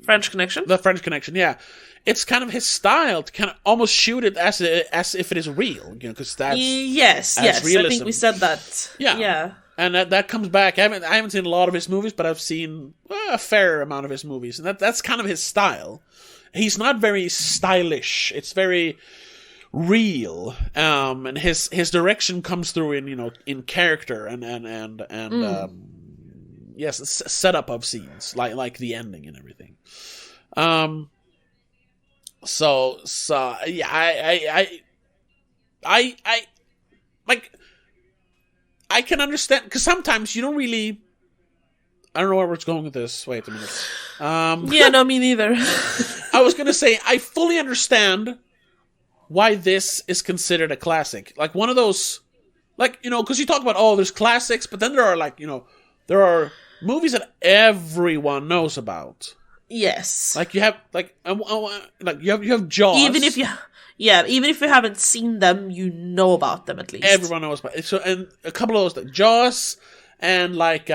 French Connection, the French Connection, yeah, it's kind of his style to kind of almost shoot it as if it is real, because that's yes, realism. I think we said that. Yeah. And that comes back. I haven't seen a lot of his movies, but I've seen a fair amount of his movies, and that's kind of his style. He's not very stylish. It's very real, and his direction comes through in character and setup of scenes like the ending and everything. So yeah, I like. I can understand, because sometimes you don't really... I don't know where we're going with this. Wait a minute. Yeah, no, me neither. I was going to say, I fully understand why this is considered a classic. Like, one of those... Like, because you talk about, there's classics, but then there are, like, there are movies that everyone knows about. Yes. Like, you have, like you have Jaws. Even if you haven't seen them, you know about them at least. Everyone knows about it. So, and a couple of those, like Jaws and like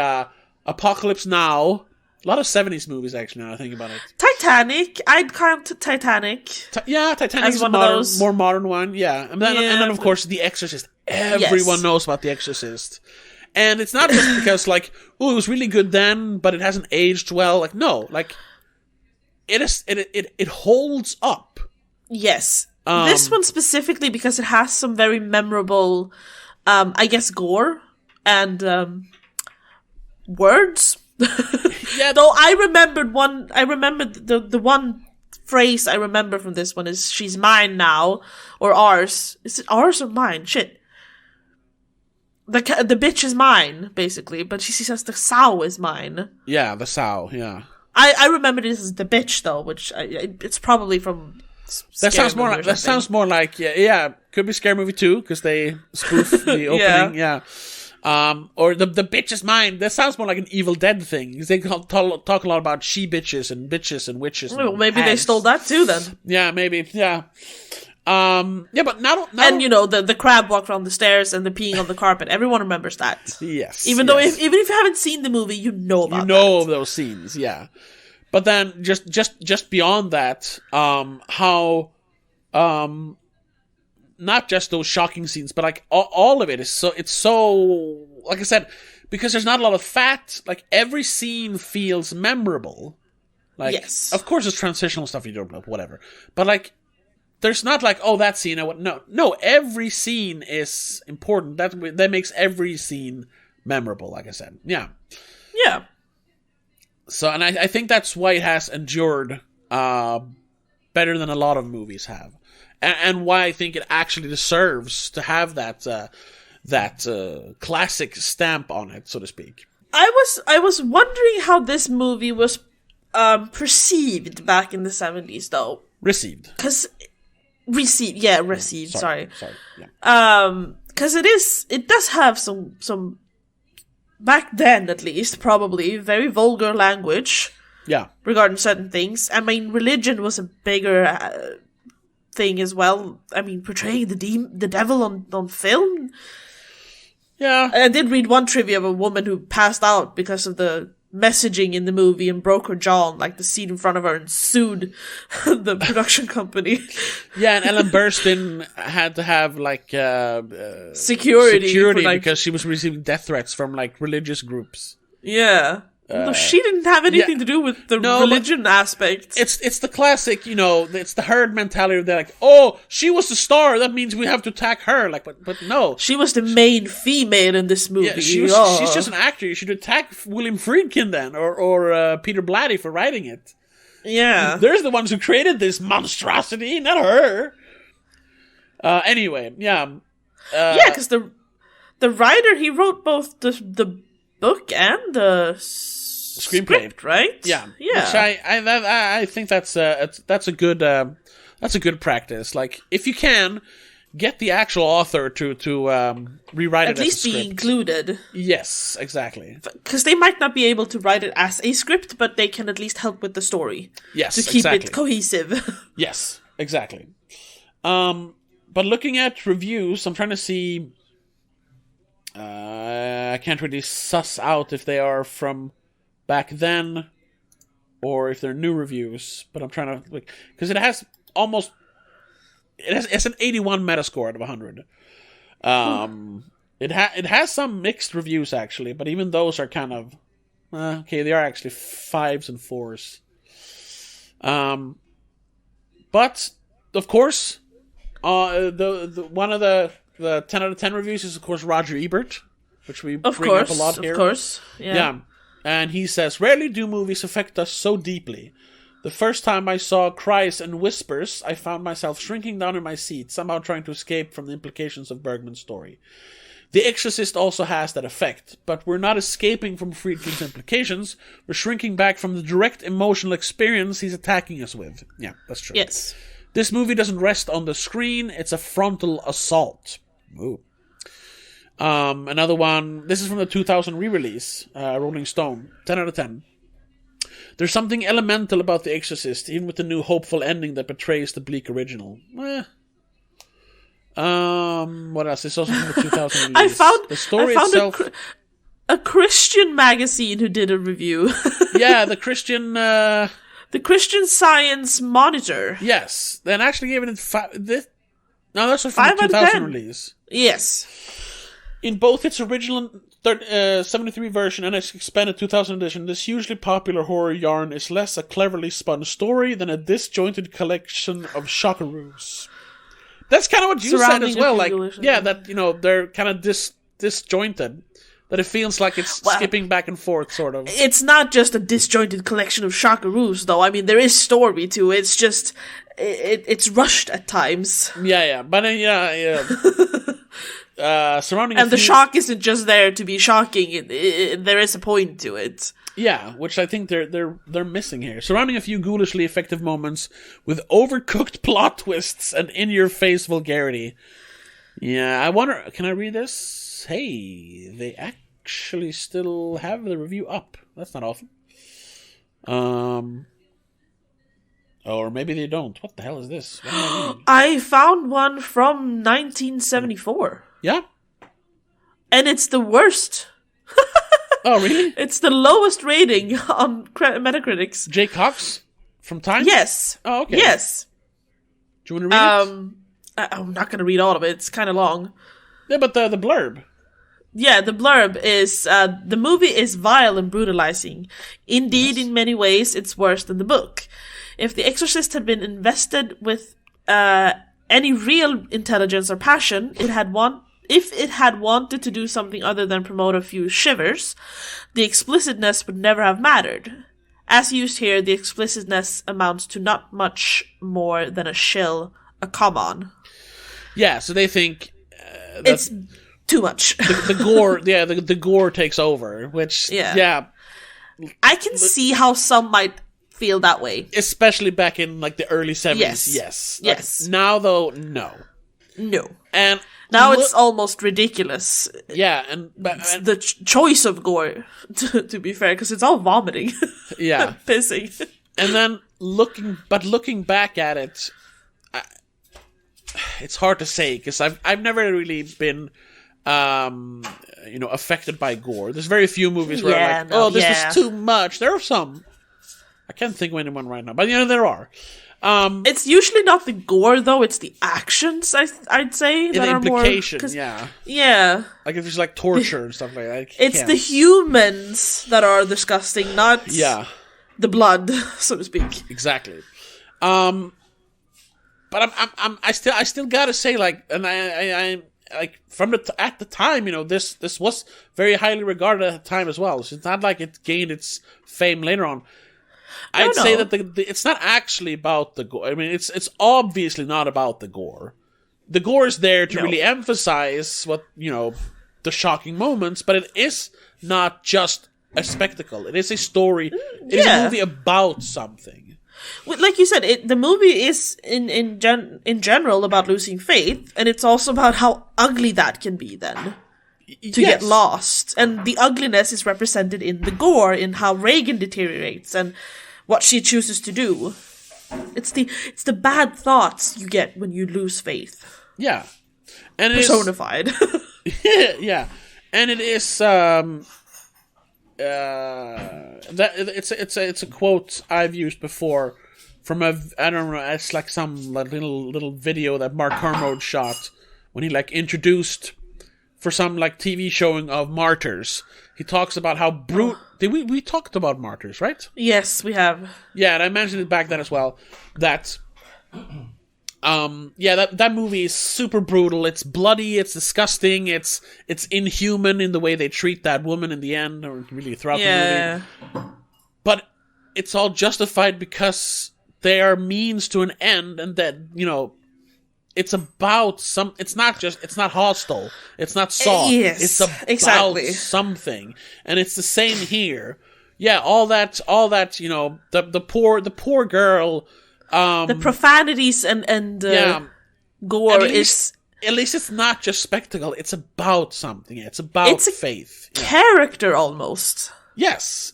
Apocalypse Now. A lot of 70s movies, actually, now I think about it. Titanic. I'd count Titanic. Titanic is a more modern one, yeah. And then, of course, The Exorcist. Everyone knows about The Exorcist. And it's not just because, like, it was really good then, but it hasn't aged well. Like, no. Like, it holds up. Yes. This one specifically because it has some very memorable, I guess, gore and words. Yeah. Though I remembered the one phrase I remember from this one is "she's mine now" or "ours." Is it ours or mine? Shit. The bitch is mine, basically, but she says the sow is mine. Yeah, the sow. Yeah. I remember this as the bitch though, which it's probably from. That sounds more like could be Scary Movie 2 because they spoof the opening. Yeah. Or the bitch is mine. That sounds more like an Evil Dead thing because they talk a lot about she bitches and witches. Well, maybe they stole that too then. Yeah, maybe. Yeah. But now and the crab walk around the stairs and the peeing on the carpet. Everyone remembers that. Yes. Even if you haven't seen the movie, you know about those scenes. Yeah. But then just beyond that, how not just those shocking scenes, but like all of it is so like I said, because there's not a lot of fat. Like every scene feels memorable. Like, yes. Of course, there's transitional stuff you don't know, whatever. But like, there's not like, that scene. No. Every scene is important. That makes every scene memorable. Like I said, yeah. So, and I think that's why it has endured better than a lot of movies have, and why I think it actually deserves to have that classic stamp on it, so to speak. I was wondering how this movie was perceived back in the 70s, though. Received. Sorry. Yeah. Because it does have some. Back then, at least, probably, very vulgar language. Yeah. Regarding certain things. I mean, religion was a bigger thing as well. I mean, portraying the devil on film. Yeah. I did read one trivia of a woman who passed out because of the messaging in the movie and broke her jaw on, like, the seat in front of her and sued the production company. Yeah, and Ellen Burstyn had to have, like, security like, because she was receiving death threats from, like, religious groups. Yeah. No, she didn't have anything to do with the religion aspect. It's the classic, it's the herd mentality. They're like, oh, she was the star. That means we have to attack her. Like, but no, she was the main female in this movie. Yeah, she's just an actor. You should attack William Friedkin then, or Peter Blatty for writing it. Yeah. There's the ones who created this monstrosity, not her. Anyway, yeah. Yeah, because the writer, he wrote both the book and the screenplay, script, right? Yeah. Yeah. Which I think that's a good practice. Like, if you can, get the actual author to rewrite it as a script. At least be included. Yes, exactly. Because they might not be able to write it as a script, but they can at least help with the story. Yes, to keep it cohesive. Yes, exactly. But looking at reviews, I'm trying to see. I can't really suss out if they are from back then or if they're new reviews. But I'm trying to because it has almost. It's an 81 Metascore out of 100. It has some mixed reviews actually, but even those are kind of okay. They are actually 5s and 4s. But of course, the one of the 10 out of 10 reviews is of course Roger Ebert, which we bring up a lot here. Of course, yeah. And he says, "Rarely do movies affect us so deeply. The first time I saw Cries and Whispers, I found myself shrinking down in my seat, somehow trying to escape from the implications of Bergman's story. The Exorcist also has that effect, but we're not escaping from Friedkin's implications, we're shrinking back from the direct emotional experience he's attacking us with." Yeah, that's true. Yes. "This movie doesn't rest on the screen, it's a frontal assault." Ooh. Another one, this is from the 2000 re-release, Rolling Stone, 10 out of 10. "There's something elemental about The Exorcist, even with the new hopeful ending that betrays the bleak original." What else? It's also from the 2000 release. The story itself. A Christian magazine who did a review. Yeah, the Christian. The Christian Science Monitor. Yes, then actually gave it no, that's from the 2000 release. Yes. "In both its original 73 version and its expanded 2000 edition, this hugely popular horror yarn is less a cleverly spun story than a disjointed collection of shockaroos." That's kind of what you said as well. Like, yeah, that, they're kind of disjointed. That it feels like it's skipping back and forth, sort of. It's not just a disjointed collection of shockaroos, though. I mean, there is story to it. It's just, it's rushed at times. Yeah. But, surrounding and the shock isn't just there to be shocking. There is a point to it. Yeah, which I think they're missing here. Surrounding a few ghoulishly effective moments with overcooked plot twists and in-your-face vulgarity. Yeah, I wonder, can I read this? Hey, they actually still have the review up. That's not awful. Or maybe they don't. What the hell is this? What am I reading? I found one from 1974. Yeah? And it's the worst. Oh, really? It's the lowest rating on Metacritic's. Jay Cox from Time? Yes. Oh, okay. Yes. Do you want to read it? I'm not going to read all of it. It's kind of long. Yeah, but the blurb. Yeah, the blurb is, the movie is vile and brutalizing. Indeed, in many ways, it's worse than the book. If The Exorcist had been invested with any real intelligence or passion, if it had wanted to do something other than promote a few shivers, the explicitness would never have mattered. As used here, the explicitness amounts to not much more than a shill, a come on. Yeah, so they think it's too much. the gore, the gore takes over, which yeah. I can see how some might feel that way, especially back in like the early 70s. Yes. Yes. Now though, no. And now it's almost ridiculous. Yeah, and the choice of gore, to be fair, because it's all vomiting. Yeah, pissing. And then looking back at it, it's hard to say because I've never really been affected by gore. There's very few movies where I'm like, this was too much. There are some. I can't think of anyone right now, but there are. It's usually not the gore though; it's the actions. I'd say that are implication, more. Yeah. Like if there's like torture and stuff like that. It's the humans that are disgusting, not the blood, so to speak. Exactly. But I still gotta say, like, and I like at the time, this was very highly regarded at the time as well. So it's not like it gained its fame later on. I'd say that it's not actually about the gore. I mean, it's obviously not about the gore. The gore is there to really emphasize what, the shocking moments, but it is not just a spectacle. It is a story. It is a movie about something. Like you said, the movie is in general about losing faith, and it's also about how ugly that can be then. To get lost. And the ugliness is represented in the gore, in how Reagan deteriorates, and what she chooses to do. It's the bad thoughts you get when you lose faith. Yeah. And personified. Yeah. And it is it's a quote I've used before from I don't know, it's like some little video that Mark Kermode shot when he introduced for some TV showing of Martyrs. He talks about how we talked about Martyrs, right? Yes, we have. Yeah, and I mentioned it back then as well. That that movie is super brutal. It's bloody, it's disgusting, it's inhuman in the way they treat that woman in the end, or really throughout the movie. But it's all justified because they are means to an end, and that, it's about it's not Hostel. It's not Saw. Yes, it's about something. And it's the same here. Yeah, all that, the poor girl, the profanities and gore is... At least it's not just spectacle. It's about something. It's about faith. Character, almost. Yes.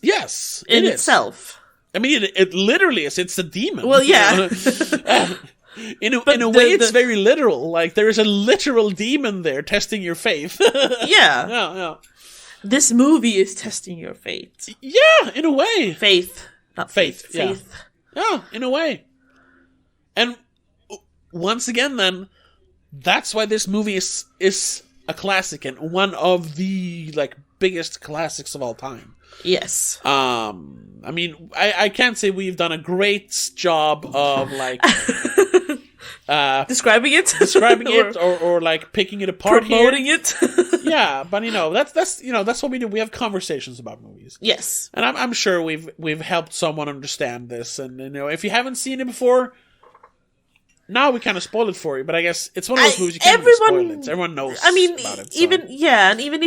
In itself. I mean, it literally is. It's a demon. Well, yeah. In a way, it's very literal. There is a literal demon there testing your faith. Yeah. This movie is testing your faith. Yeah, in a way. Faith. Not faith. Faith. Yeah, in a way. And once again, then, that's why this movie is a classic and one of the biggest classics of all time. Yes. I mean, I can't say we've done a great job of describing it or picking it apart, promoting it. Yeah, but that's what we do. We have conversations about movies. Yes. And I'm sure we've helped someone understand this, and if you haven't seen it before, now we kind of spoil it for you, but I guess it's one of those movies you can't really spoil it. Everyone knows about it. So. And even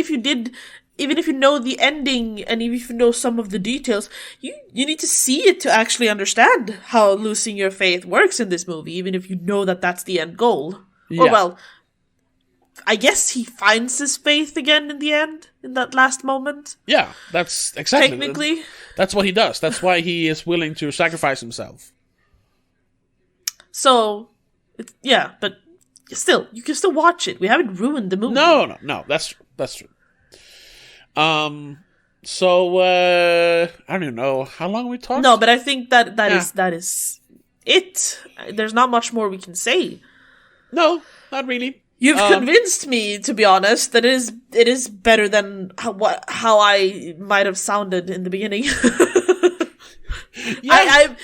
if you know the ending, and even if you know some of the details, you need to see it to actually understand how losing your faith works in this movie, even if you know that that's the end goal. Yeah. Or, well, I guess he finds his faith again in the end, in that last moment. Yeah, that's exactly. Technically. That's what he does. That's why he is willing to sacrifice himself. So, but still, you can still watch it. We haven't ruined the movie. No, that's true. So, I don't even know how long we talked. No, but I think that is it. There's not much more we can say. No, not really. You've convinced me, to be honest, that it is better than how I might have sounded in the beginning. Yeah.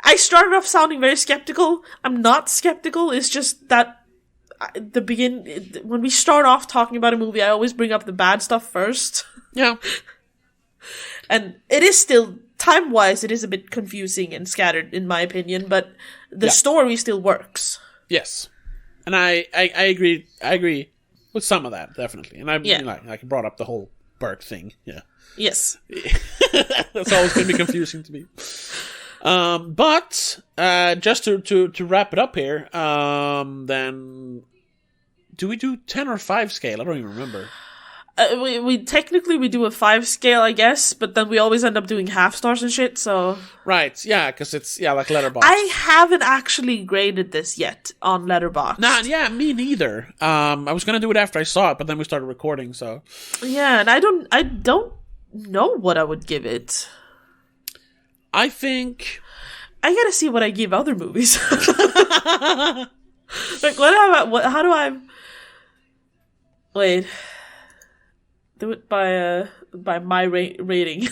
I started off sounding very skeptical. I'm not skeptical. It's just that when we start off talking about a movie, I always bring up the bad stuff first. Yeah. And it is still, time-wise, it is a bit confusing and scattered, in my opinion, but the story still works. Yes. And I agree with some of that, definitely. And I brought up the whole Burke thing. Yeah. Yes. That's always going to be confusing to me. But just to wrap it up here, then do we do 10 or 5 scale? I don't even remember. We technically do a 5 scale, I guess, but then we always end up doing half stars and shit, so... Right, yeah, because it's, like Letterboxd. I haven't actually graded this yet on Letterboxd. Nah, yeah, me neither. I was gonna do it after I saw it, but then we started recording, so... Yeah, and I don't know what I would give it. I think... I gotta see what I give other movies. How do I... Wait... Do it by my rating.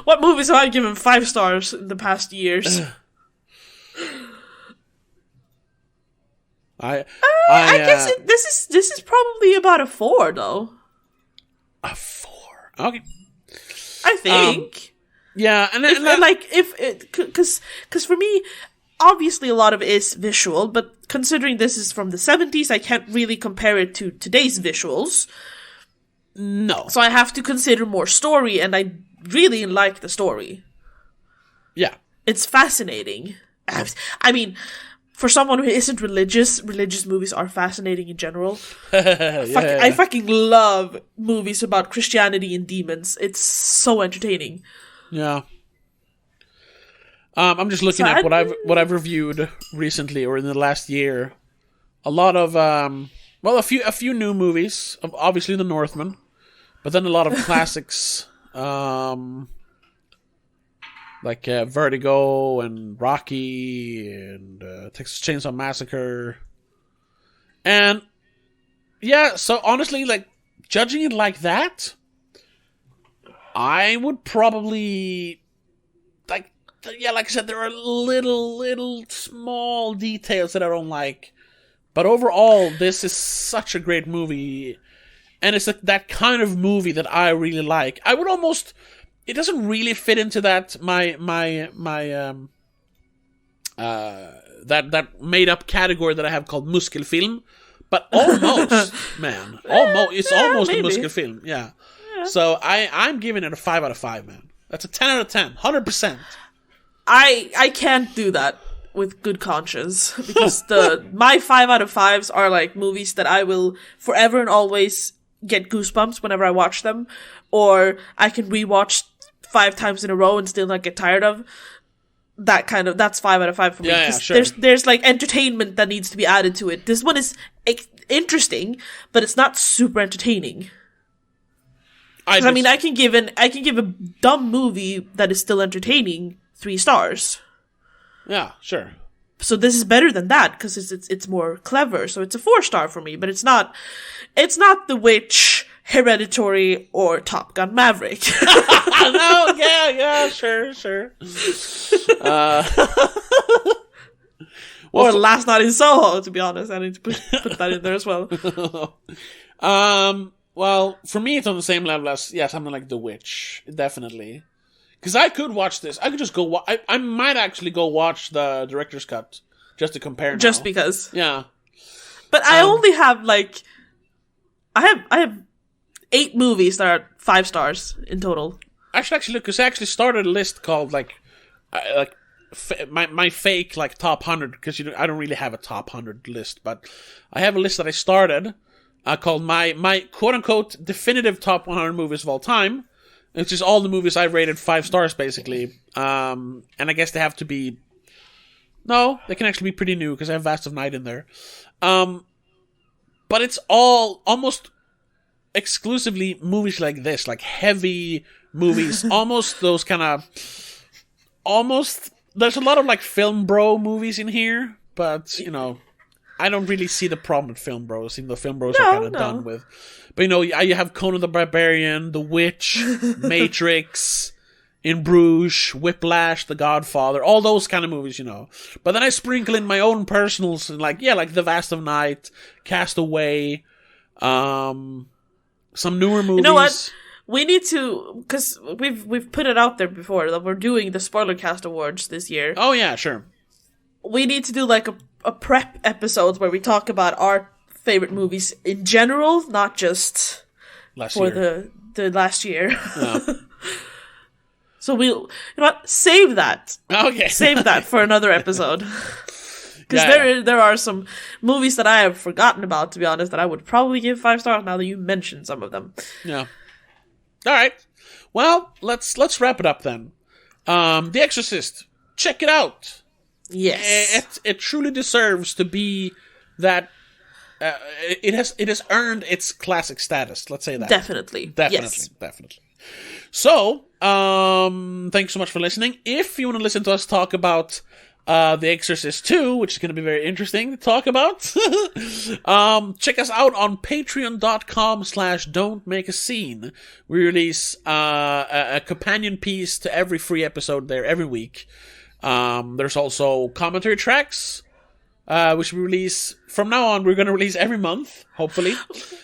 What movies have I given 5 stars in the past years? I guess this is probably about a 4 though. A 4, okay. I think. Yeah, and like if because for me, obviously a lot of it is visual, but considering this is from the 70s, I can't really compare it to today's visuals. No. So I have to consider more story, and I really like the story. Yeah. It's fascinating. I mean, for someone who isn't religious movies are fascinating in general. I fucking love movies about Christianity and demons. It's so entertaining. Yeah. I'm just looking at what I've reviewed recently or in the last year. A lot of a few new movies, obviously The Northman, but then a lot of classics like Vertigo and Rocky and Texas Chainsaw Massacre. And yeah, so honestly, like judging it like that, I would probably like I said, there are little small details that I don't like. But overall, this is such a great movie. And it's that kind of movie that I really like. I would almost... It doesn't really fit into that, that made-up category that I have called muskelfilm. But almost, man. Almost. It's almost maybe. A muskelfilm, yeah. So I'm giving it a 5 out of 5, man. That's a 10 out of 10. 100%. I can't do that with good conscience, because my 5 out of 5s are like movies that I will forever and always get goosebumps whenever I watch them, or I can rewatch 5 times in a row and still not get tired of. That's 5 out of 5 for me. Yeah, sure. There's like entertainment that needs to be added to it. This one is interesting, but it's not super entertaining. I can give a dumb movie that is still entertaining 3 stars. Yeah, sure. So this is better than that because it's more clever. So it's a 4-star for me, but it's not The Witch, Hereditary, or Top Gun Maverick. No, yeah, sure. Or Last Night in Soho, to be honest. I need to put that in there as well. Well, for me, it's on the same level as something like The Witch, definitely. Because I could watch this. I could just go... I might actually go watch the director's cut just to compare now. Just because. Yeah. But I only have, like... I have 8 movies that are 5 stars in total. I should actually look, because I actually started a list called, my fake, top 100, because I don't really have a top 100 list, but I have a list that I started called my quote-unquote definitive top 100 movies of all time. It's just all the movies I've rated 5 stars, basically. And I guess they have to be... No, they can actually be pretty new, because I have Vast of Night in there. But it's all almost exclusively movies like this, like heavy movies. Almost those kind of... Almost... There's a lot of, film bro movies in here, but, I don't really see the problem with film bros, even though film bros are kind of done with... But, you have Conan the Barbarian, The Witch, Matrix, In Bruges, Whiplash, The Godfather, all those kind of movies, But then I sprinkle in my own personals, like The Vast of Night, Castaway, some newer movies. You know what? We need to, because we've put it out there before, that we're doing the Spoiler Cast Awards this year. Oh, yeah, sure. We need to do, a prep episode where we talk about our favorite movies in general, not just the last year. Yeah. So save that. Okay. Save that for another episode. Because there are some movies that I have forgotten about, to be honest, that I would probably give 5 stars now that you mentioned some of them. Yeah. All right. Well, let's wrap it up then. The Exorcist. Check it out. Yes. It truly deserves to be that. It has earned its classic status. Let's say that. Definitely. Yes. Definitely. So, thanks so much for listening. If you want to listen to us talk about The Exorcist 2, which is going to be very interesting to talk about, check us out on patreon.com/don'tmakeascene. We release a companion piece to every free episode there every week. There's also commentary tracks. which we release from now on. We're going to release every month, hopefully.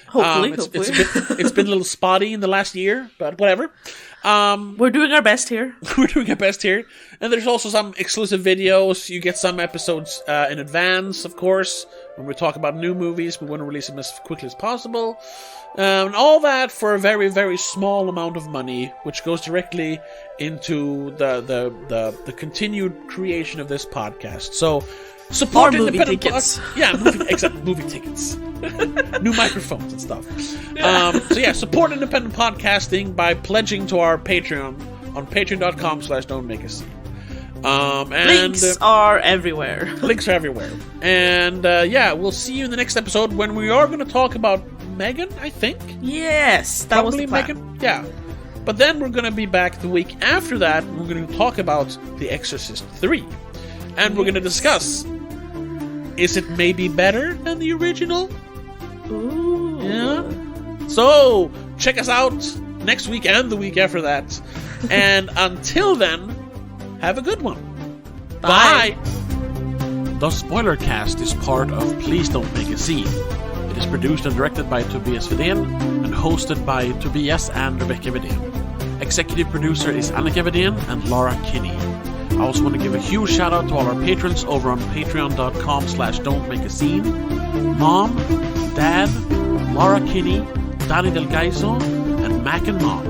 Hopefully. It's been a little spotty in the last year, but whatever. We're doing our best here. We're doing our best here. And there's also some exclusive videos. You get some episodes in advance, of course. When we talk about new movies, we want to release them as quickly as possible. And all that for a very, very small amount of money, which goes directly into the continued creation of this podcast. So support independent tickets. Movie tickets. New microphones and stuff. Support independent podcasting by pledging to our Patreon on patreon.com/don'tmakeascene. Links are everywhere. Links are everywhere. And we'll see you in the next episode when we are going to talk about Megan, I think. Yes, that was the plan. Megan. Yeah. But then we're going to be back the week after that. And we're going to talk about The Exorcist 3. And we're going to discuss, is it maybe better than the original? Ooh. Yeah. So, check us out next week and the week after that. And until then, have a good one. Bye. The Spoilercast is part of Please Don't Make a Scene. It is produced and directed by Tobias Vedén and hosted by Tobias and Rebecca Vedén. Executive producer is Annika Vedén and Laura Kinney. I also want to give a huge shout out to all our patrons over on patreon.com/don'tmakeascene. Mom, Dad, Laura Kinney, Danny Del Gaiso, and Mac and Mom.